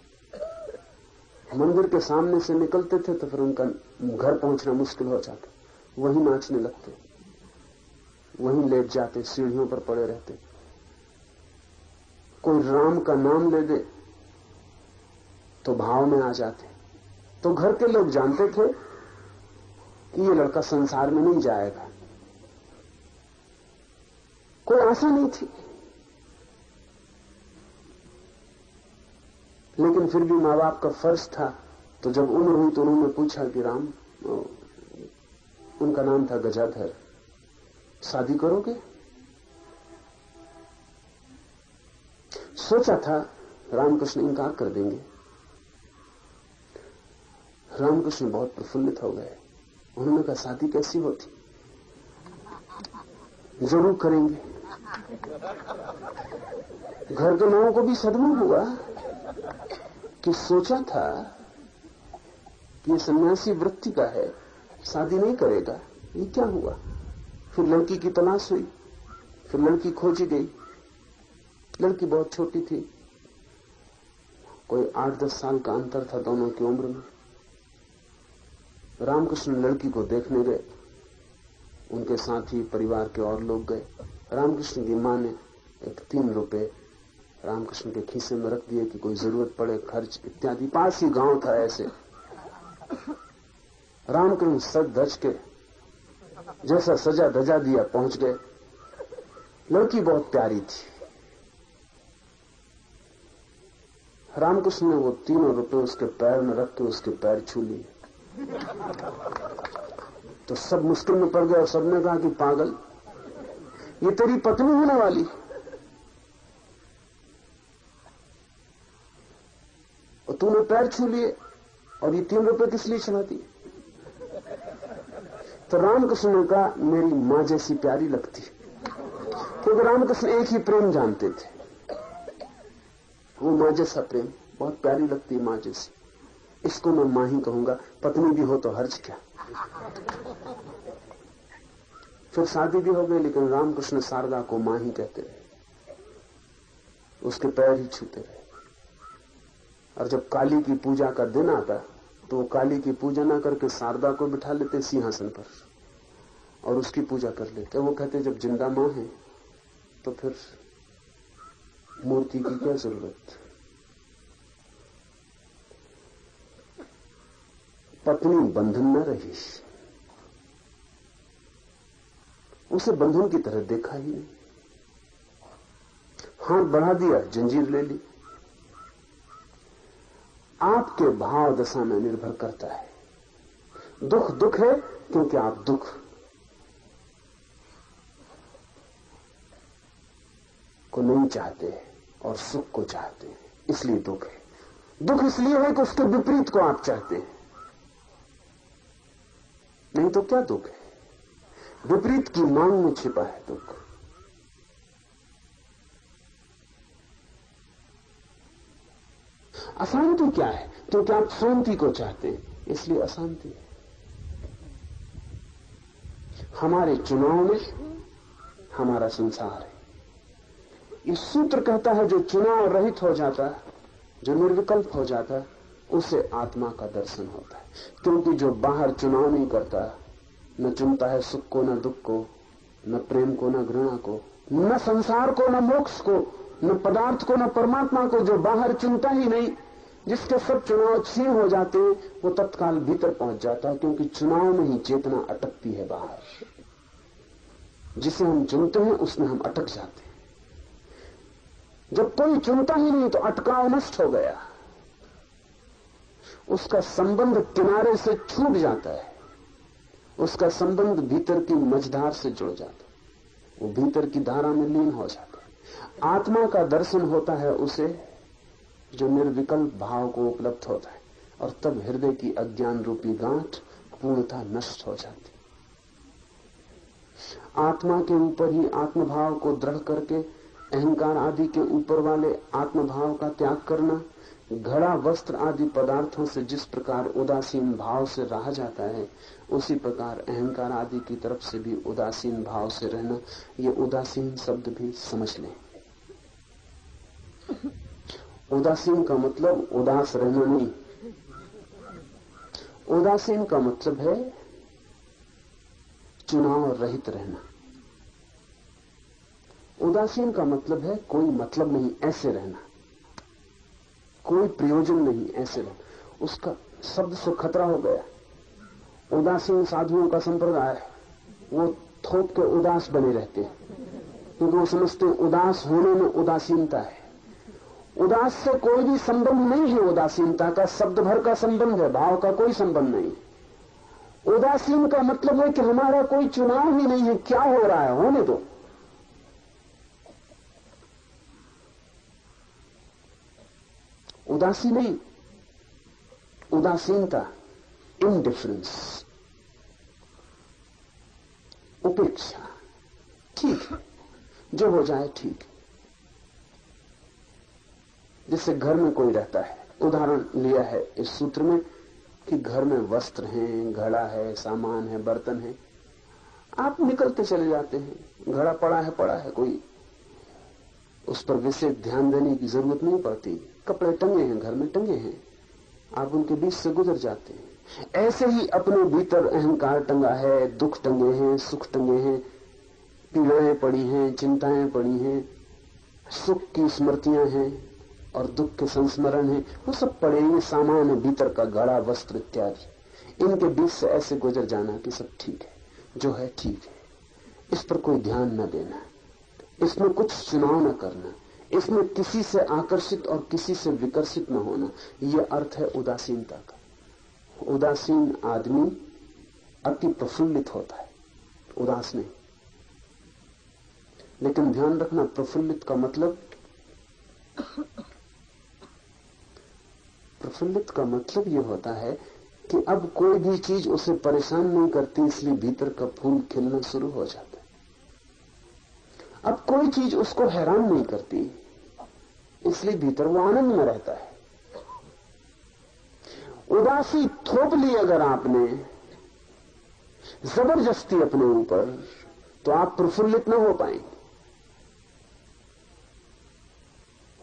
मंदिर के सामने से निकलते थे तो फिर उनका घर पहुंचना मुश्किल हो जाता, वहीं नाचने लगते, वहीं लेट जाते, सीढ़ियों पर पड़े रहते। कोई राम का नाम ले दे तो भाव में आ जाते। तो घर के लोग जानते थे कि ये लड़का संसार में नहीं जाएगा। कोई आशा नहीं थी, लेकिन फिर भी मां बाप का फर्ज था। तो जब उम्र हुई तो उन्होंने पूछा कि राम, उनका नाम था गजाधर, शादी करोगे? सोचा था रामकृष्ण इनकार कर देंगे। रामकृष्ण बहुत प्रफुल्लित हो गए। उन्होंने कहा, शादी कैसी होती? जरूर करेंगे। घर के लोगों को भी सदमा हुआ कि सोचा था कि ये सन्यासी वृत्ति का है, शादी नहीं करेगा, ये क्या हुआ? फिर लड़की की तलाश हुई, फिर लड़की खोजी गई। लड़की बहुत छोटी थी, कोई 8-10 साल का अंतर था दोनों की उम्र में। रामकृष्ण लड़की को देखने गए, उनके साथ ही परिवार के और लोग गए। रामकृष्ण की मां ने एक 3 रुपए रामकृष्ण के खीसे में रख दिए कि कोई जरूरत पड़े, खर्च इत्यादि। पास ही गांव था ऐसे। रामकृष्ण सज धज के जैसा सजा धजा दिया पहुंच गए। लड़की बहुत प्यारी थी। रामकृष्ण ने वो 3 रुपए उसके पैर में रख के उसके पैर छू लिए। तो सब मुश्किल में पड़ गए और सबने कहा कि पागल, ये तेरी पत्नी होने वाली, और तूने पैर छू लिए और ये 3 रुपए किस लिए चढ़ाती? तो रामकृष्ण ने कहा, मेरी मां जैसी प्यारी लगती। क्योंकि रामकृष्ण एक ही प्रेम जानते थे, वो मां जैसा प्रेम, बहुत प्यारी लगती है मां जैसी। इसको मैं मां ही कहूंगा, पत्नी भी हो तो हर्ज क्या। फिर शादी भी हो गई, लेकिन रामकृष्ण शारदा को मां ही कहते रहे, उसके पैर ही छूते रहे। और जब काली की पूजा का दिन आता तो वो काली की पूजा ना करके शारदा को बिठा लेते सिंहासन पर और उसकी पूजा कर लेते। वो कहते जब जिंदा मां है तो फिर मूर्ति की क्या जरूरत। पत्नी बंधन न रही, उसे बंधन की तरह देखा ही नहीं। हाथ बढ़ा दिया, जंजीर ले ली। आपके भाव दशा में निर्भर करता है। दुख दुख है क्योंकि आप दुख को नहीं चाहते और सुख को चाहते हैं, इसलिए दुख है। दुख इसलिए है कि उसके विपरीत को आप चाहते हैं, नहीं तो क्या दुख है? विपरीत की मांग में छिपा है दुख। अशांति क्या है? क्योंकि आप शांति को चाहते हैं, इसलिए अशांति है। हमारे चुनाव में हमारा संसार है। इस सूत्र कहता है जो चुनाव रहित हो जाता है, जो निर्विकल्प हो जाता है, उसे आत्मा का दर्शन होता है। क्योंकि जो बाहर चुनाव नहीं करता, न चुनता है सुख को न दुख को, न प्रेम को न घृणा को, न संसार को न मोक्ष को, न पदार्थ को न परमात्मा को, जो बाहर चुनता ही नहीं, जिसके सब चुनाव क्षीण हो जाते हैं, वो तत्काल भीतर पहुंच जाता है। क्योंकि चुनाव में ही चेतना अटकती है बाहर। जिसे हम चुनते हैं उसमें हम अटक जाते हैं। जब कोई चुनता ही नहीं तो अटकाव नष्ट हो गया, उसका संबंध किनारे से छूट जाता है, उसका संबंध भीतर की मझधार से जुड़ जाता है, वो भीतर की धारा में लीन हो जाता है। आत्मा का दर्शन होता है उसे जो निर्विकल्प भाव को उपलब्ध होता है, और तब हृदय की अज्ञान रूपी गांठ पूर्णतः नष्ट हो जाती। आत्मा के ऊपर ही आत्मभाव को दृढ़ करके अहंकार आदि के ऊपर वाले आत्मभाव का त्याग करना, घड़ा वस्त्र आदि पदार्थों से जिस प्रकार उदासीन भाव से रहा जाता है, उसी प्रकार अहंकार आदि की तरफ से भी उदासीन भाव से रहना। ये उदासीन शब्द भी समझ लें। उदासीन का मतलब उदास रहना नहीं, उदासीन का मतलब है चुनाव रहित रहना। उदासीन का मतलब है कोई मतलब नहीं, ऐसे रहना, कोई प्रयोजन नहीं, ऐसे रहना। उसका शब्द से खतरा हो गया। उदासीन साधुओं का संप्रदाय है, वो थोक के उदास बने रहते हैं, क्योंकि वो समझते हैं उदास होने में उदासीनता है। उदास से कोई भी संबंध नहीं है, उदासीनता का शब्द भर का संबंध है, भाव का कोई संबंध नहीं। उदासीन का मतलब है कि हमारा कोई चुनाव ही नहीं है, क्या हो रहा है होने दो। उदासी नहीं, उदासीनता, इनडिफरेंस, उपेक्षा। ठीक है, जो हो जाए ठीक है। जैसे घर में कोई रहता है, उदाहरण लिया है इस सूत्र में कि घर में वस्त्र हैं, घड़ा है, सामान है, बर्तन है, आप निकलते चले जाते हैं। घड़ा पड़ा है, कोई उस पर विशेष ध्यान देने की जरूरत नहीं पड़ती। कपड़े टंगे हैं, घर में टंगे हैं, आप उनके बीच से गुजर जाते हैं। ऐसे ही अपने भीतर अहंकार टंगा है, दुख टंगे हैं, सुख टंगे हैं, पीड़ाएं पड़ी हैं, चिंताएं पड़ी हैं, सुख की स्मृतियां हैं और दुख के संस्मरण हैं, वो सब पड़े हैं, सामान है भीतर का, घड़ा, वस्त्र इत्यादि। इनके बीच से ऐसे गुजर जाना कि सब ठीक है, जो है ठीक है, इस पर कोई ध्यान न देना, इसमें कुछ चुनाव न करना, इसमें किसी से आकर्षित और किसी से विकर्षित न होना। यह अर्थ है उदासीनता का। उदासीन आदमी अति प्रफुल्लित होता है, उदास नहीं। लेकिन ध्यान रखना, प्रफुल्लित का मतलब यह होता है कि अब कोई भी चीज उसे परेशान नहीं करती, इसलिए भीतर का फूल खिलना शुरू हो जाता है। अब कोई चीज उसको हैरान नहीं करती, इसलिए भीतर वो आनंद में रहता है। उदासी थोप ली अगर आपने जबरदस्ती अपने ऊपर, तो आप प्रफुल्लित न हो पाएंगे।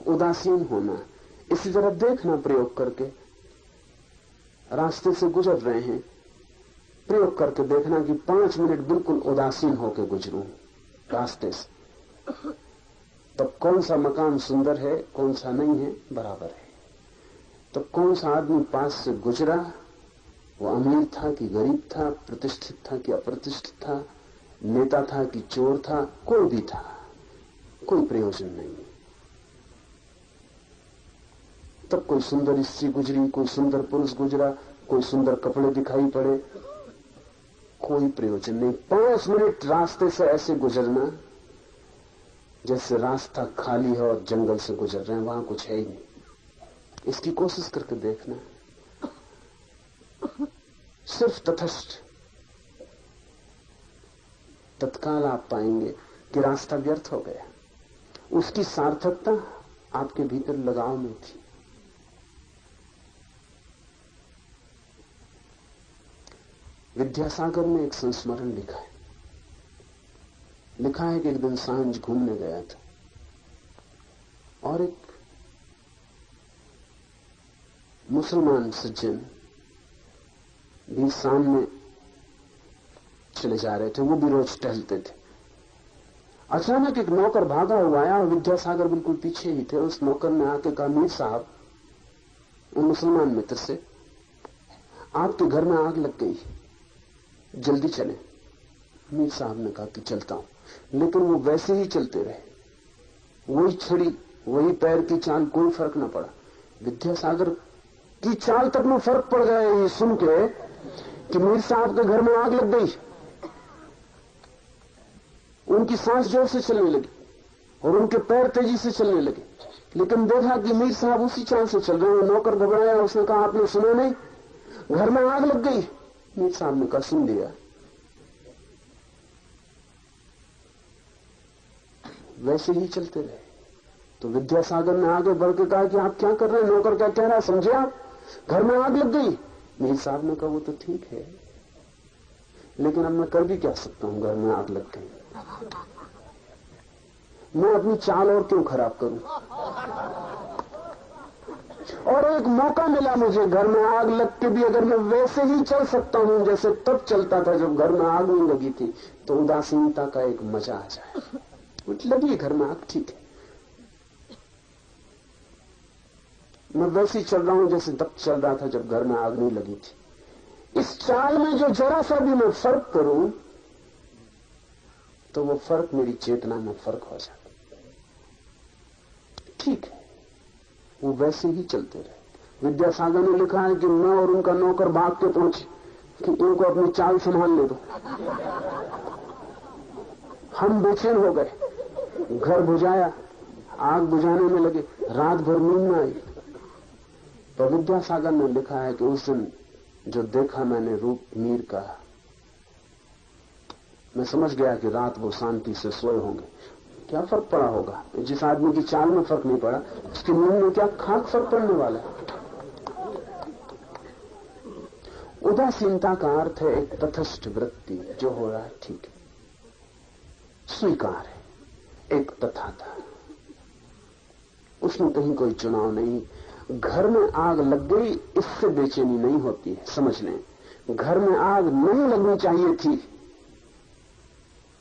उदासीन होना, इसी तरह देखना, प्रयोग करके रास्ते से गुजर रहे हैं, प्रयोग करके देखना कि 5 मिनट बिल्कुल उदासीन होकर गुजरूं रास्ते से, तब कौन सा मकान सुंदर है, कौन सा नहीं है, बराबर है। तो कौन सा आदमी पास से गुजरा, वो अमीर था कि गरीब था, प्रतिष्ठित था कि अप्रतिष्ठित था, नेता था कि चोर था, कोई भी था, कोई प्रयोजन नहीं। तब कोई सुंदर स्त्री गुजरी, कोई सुंदर पुरुष गुजरा, कोई सुंदर कपड़े दिखाई पड़े, कोई प्रयोजन नहीं। 5 मिनट रास्ते से ऐसे गुजरना जैसे रास्ता खाली है और जंगल से गुजर रहे हैं, वहां कुछ है ही नहीं। इसकी कोशिश करके देखना, सिर्फ तटस्थ, तत्काल आप पाएंगे कि रास्ता व्यर्थ हो गया। उसकी सार्थकता आपके भीतर लगाव में थी। विद्यासागर ने एक संस्मरण लिखा है। लिखा है कि एक दिन सांझ घूमने गया था और एक मुसलमान सज्जन भी सामने चले जा रहे थे, वो भी रोज टहलते थे। अचानक एक नौकर भागा हुआ आया और विद्यासागर बिल्कुल पीछे ही थे। उस नौकर ने आके कहा, मीर साहब, उन मुसलमान मित्र से, आपके घर में आग लग गई, जल्दी चले। मीर साहब ने कहा कि चलता हूं, लेकिन वो वैसे ही चलते रहे, वही छड़ी, वही पैर की चाल, कोई फर्क न पड़ा। विद्यासागर की चाल तक में फर्क पड़ गया ये सुन के कि मीर साहब के घर में आग लग गई। उनकी सांस जोर से चलने लगी और उनके पैर तेजी से चलने लगे, लेकिन देखा कि मीर साहब उसी चाल से चल रहे हैं। नौकर घबराया, उसने कहा, आपने सुना नहीं, घर में आग लग गई। मीर साहब ने कहा, सुन लिया। वैसे ही चलते रहे। तो विद्यासागर ने आगे बढ़ के कहा कि आप क्या कर रहे हैं, नौकर क्या कह रहा है, समझे आप, घर में आग लग गई। मीर साहब ने कहा, वो तो ठीक है, लेकिन अब मैं कर भी क्या सकता हूं, घर में आग लग गई, मैं अपनी चाल और क्यों खराब करूं। और एक मौका मिला मुझे, घर में आग लग के भी अगर मैं वैसे ही चल सकता हूं जैसे तब चलता था जब घर में आग नहीं लगी थी, तो उदासीनता का एक मजा आ जाए। लगी घर में आग, ठीक है, मैं वैसे ही चल रहा हूं जैसे तब चल रहा था जब घर में आग नहीं लगी थी। इस चाल में जो जरा सा भी मैं फर्क करूं तो वो फर्क मेरी चेतना में फर्क हो जाता। ठीक है, वो वैसे ही चलते रहे। विद्यासागर ने लिखा है कि मैं और उनका नौकर भाग के पहुंचे कि इनको अपनी चाल संभालने दो। हम बेचैन हो गए, घर बुझाया, आग बुझाने में लगे, रात भर नींद न आई। तो विद्यासागर ने लिखा है कि उस दिन जो देखा मैंने रूप मीर का, मैं समझ गया कि रात वो शांति से सोए होंगे। क्या फर्क पड़ा होगा, जिस आदमी की चाल में फर्क नहीं पड़ा, उसकी नींद में क्या खाक फर्क पड़ने वाला है। उदासीनता का अर्थ है एक तटस्थ वृत्ति, जो हो रहा है ठीक है, स्वीकार है, एक तथाता, उसमें कहीं कोई चुनाव नहीं। घर में आग लग गई, इससे बेचैनी नहीं होती है, समझ लें। घर में आग नहीं लगनी चाहिए थी,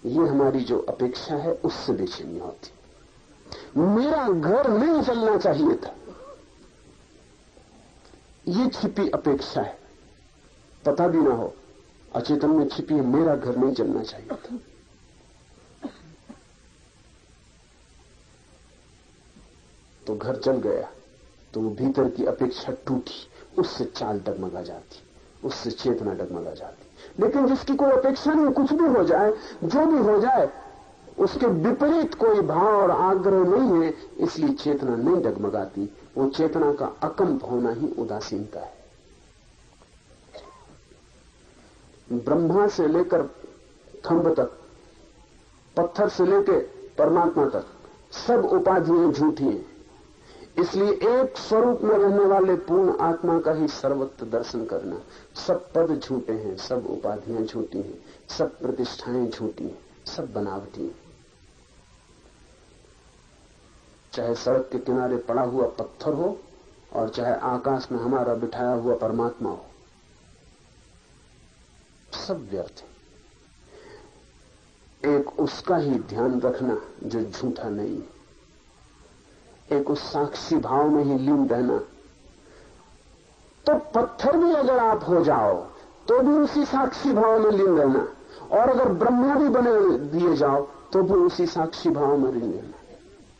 ये हमारी जो अपेक्षा है उससे बेचैनी होती। मेरा घर नहीं जलना चाहिए था, ये छिपी अपेक्षा है, पता भी ना हो, अचेतन में छिपी है, मेरा घर नहीं जलना चाहिए था। तो घर जल गया, तो वो भीतर की अपेक्षा टूटी, उससे चाल डगमगा जाती, उससे चेतना डगमगा जाती। लेकिन जिसकी कोई अपेक्षा नहीं, कुछ भी हो जाए, जो भी हो जाए, उसके विपरीत कोई भाव और आग्रह नहीं है, इसलिए चेतना नहीं डगमगाती। वो चेतना का अकंप होना ही उदासीनता है। ब्रह्मा से लेकर खंभ तक, पत्थर से लेकर परमात्मा तक, सब उपाधियां झूठी हैं। इसलिए एक स्वरूप में रहने वाले पूर्ण आत्मा का ही सर्वत्र दर्शन करना। सब पद झूठे हैं, सब उपाधियां झूठी हैं, सब प्रतिष्ठाएं झूठी हैं, सब बनावटी हैं। चाहे सड़क के किनारे पड़ा हुआ पत्थर हो और चाहे आकाश में हमारा बिठाया हुआ परमात्मा हो, सब व्यर्थ है। एक उसका ही ध्यान रखना जो झूठा नहीं है, एक उस साक्षी भाव में ही लीन रहना। तो पत्थर भी अगर आप हो जाओ तो भी उसी साक्षी भाव में लीन रहना, और अगर ब्रह्मा भी बने दिए जाओ तो भी उसी साक्षी भाव में लीन रहना।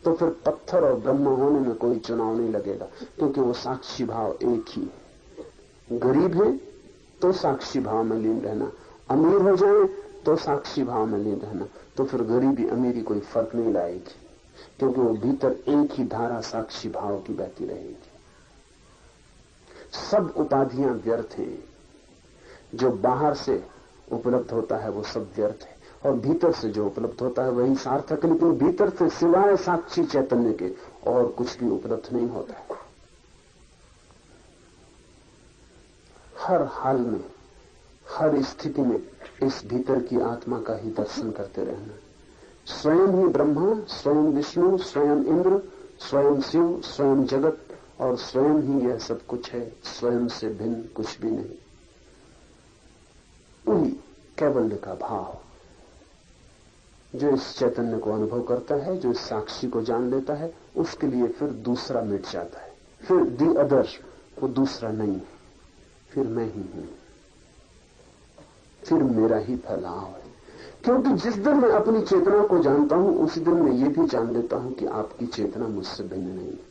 तो फिर पत्थर और ब्रह्मा होने में कोई चुनाव नहीं लगेगा, क्योंकि वो साक्षी भाव एक ही है। गरीब है तो साक्षी भाव में लीन रहना, अमीर हो जाए तो साक्षी भाव में लीन रहना, तो फिर गरीबी अमीरी कोई फर्क नहीं लाएगी, क्योंकि वो भीतर एक ही धारा साक्षी भाव की बहती रहेगी। सब उपाधियां व्यर्थ हैं, जो बाहर से उपलब्ध होता है वो सब व्यर्थ है, और भीतर से जो उपलब्ध होता है वही सार्थक है। लेकिन भीतर से सिवाय साक्षी चैतन्य के और कुछ भी उपलब्ध नहीं होता है। हर हाल में, हर स्थिति में इस भीतर की आत्मा का ही दर्शन करते रहना। स्वयं ही ब्रह्मा, स्वयं विष्णु, स्वयं इंद्र, स्वयं शिव, स्वयं जगत, और स्वयं ही यह सब कुछ है, स्वयं से भिन्न कुछ भी नहीं। वही कैवल्य का भाव जो इस चैतन्य को अनुभव करता है, जो इस साक्षी को जान लेता है, उसके लिए फिर दूसरा मिट जाता है। फिर दी अदर, वो दूसरा नहीं है, फिर मैं ही हूं, फिर मेरा ही फैलाव है। क्योंकि जिस दिन मैं अपनी चेतना को जानता हूं, उसी दिन मैं ये भी जान लेता हूं कि आपकी चेतना मुझसे भिन्न नहीं है।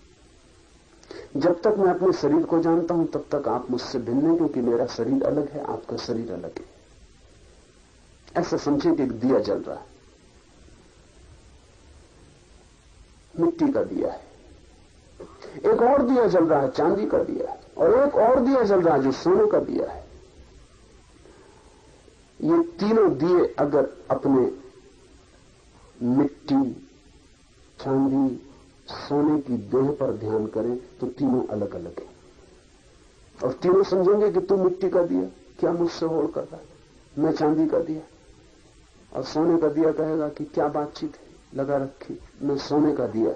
जब तक मैं अपने शरीर को जानता हूं, तब तक आप मुझसे भिन्न हैं, क्योंकि मेरा शरीर अलग है, आपका शरीर अलग है। ऐसा समझे कि एक दिया जल रहा है, मिट्टी का दिया है, एक और दिया जल रहा है, चांदी का दिया है, और एक और दिया जल रहा है जो सोने का दिया है। ये तीनों दिए अगर अपने मिट्टी, चांदी, सोने की देह पर ध्यान करें तो तीनों अलग अलग हैं, और तीनों समझेंगे कि तू मिट्टी का दिया, क्या मुझसे होड़ कर रहा है, मैं चांदी का दिया। और सोने का दिया कहेगा कि क्या बातचीत है लगा रखी, मैं सोने का दिया।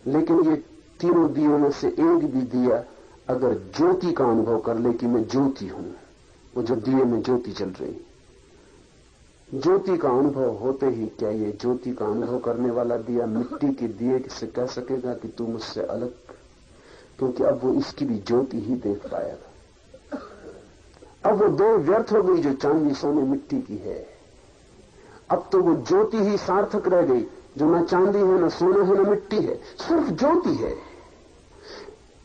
लेकिन ये तीनों दियों में से एक भी दिया अगर ज्योति का अनुभव कर ले कि मैं ज्योति हूं, वो जो दिए में ज्योति जल रही, ज्योति का अनुभव होते ही क्या ये ज्योति का अनुभव करने वाला दिया मिट्टी के दिए से कह सकेगा कि तू मुझसे अलग, क्योंकि अब वो इसकी भी ज्योति ही देख पाएगा। अब वो दो व्यर्थ हो गई जो चांदी सोने मिट्टी की है। अब तो वो ज्योति ही सार्थक रह गई, जो न चांदी है, न सोना है, न मिट्टी है, सिर्फ ज्योति है।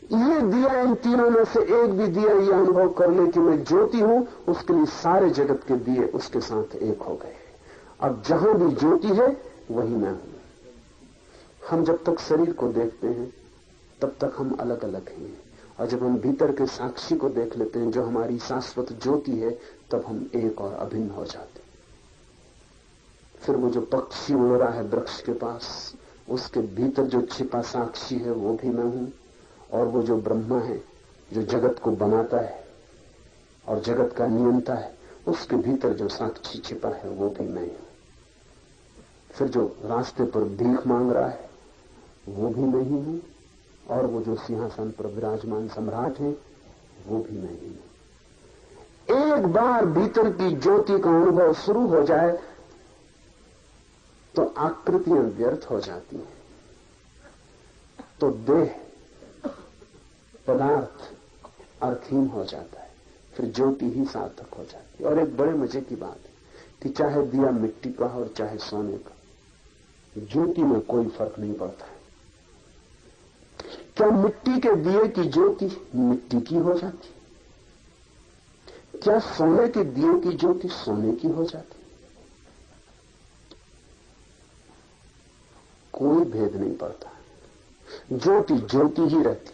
ये दिया, इन तीनों में से एक भी दिया ये अनुभव कर ले कि मैं ज्योति हूं, उसके लिए सारे जगत के दिए उसके साथ एक हो गए। अब जहां भी ज्योति है वही मैं हूं। हम जब तक शरीर को देखते हैं तब तक हम अलग अलग हैं, और जब हम भीतर के साक्षी को देख लेते हैं जो हमारी शाश्वत ज्योति है, तब हम एक और अभिन्न हो जाते। फिर वो जो पक्षी उड़ रहा है वृक्ष के पास, उसके भीतर जो छिपा साक्षी है वो भी मैं हूं, और वो जो ब्रह्मा है जो जगत को बनाता है और जगत का नियंता है, उसके भीतर जो साक्षी छिपा है वो भी मैं हूं। फिर जो रास्ते पर भीख मांग रहा है वो भी मैं ही हूं, और वो जो सिंहासन पर विराजमान सम्राट है वो भी मैं ही हूं। एक बार भीतर की ज्योति का अनुभव शुरू हो जाए तो आकृतियां व्यर्थ हो जाती हैं, तो देह पदार्थ अर्थहीन हो जाता है, फिर ज्योति ही सार्थक हो जाती है। और एक बड़े मजे की बात है कि चाहे दिया मिट्टी का हो और चाहे सोने का, ज्योति में कोई फर्क नहीं पड़ता है। क्या मिट्टी के दिए की ज्योति मिट्टी की हो जाती? क्या सोने के दिए की ज्योति सोने की हो जाती? कोई भेद नहीं पड़ता, ज्योति ज्योति ही रहती,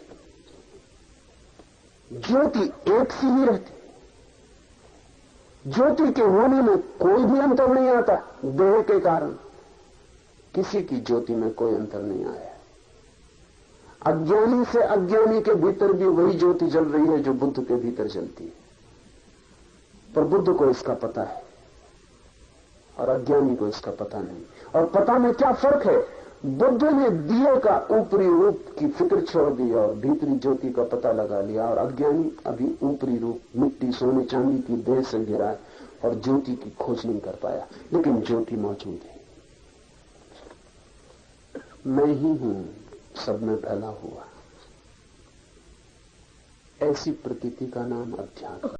ज्योति एक सी ही रहती। ज्योति के होने में कोई भी अंतर नहीं आता। देह के कारण किसी की ज्योति में कोई अंतर नहीं आया। अज्ञानी से अज्ञानी के भीतर भी वही ज्योति जल रही है जो बुद्ध के भीतर जलती है, पर बुद्ध को इसका पता है और अज्ञानी को इसका पता नहीं। और पता में क्या फर्क है? बुद्ध ने दिए का ऊपरी रूप की फिक्र छोड़ दी और भीतरी ज्योति का पता लगा लिया, और अज्ञानी अभी ऊपरी रूप मिट्टी सोने चांदी की देह से गिरा है और ज्योति की खोज नहीं कर पाया। लेकिन ज्योति मौजूद है। मैं ही हूं सब में फैला हुआ। ऐसी प्रतीति का नाम अध्यात्म।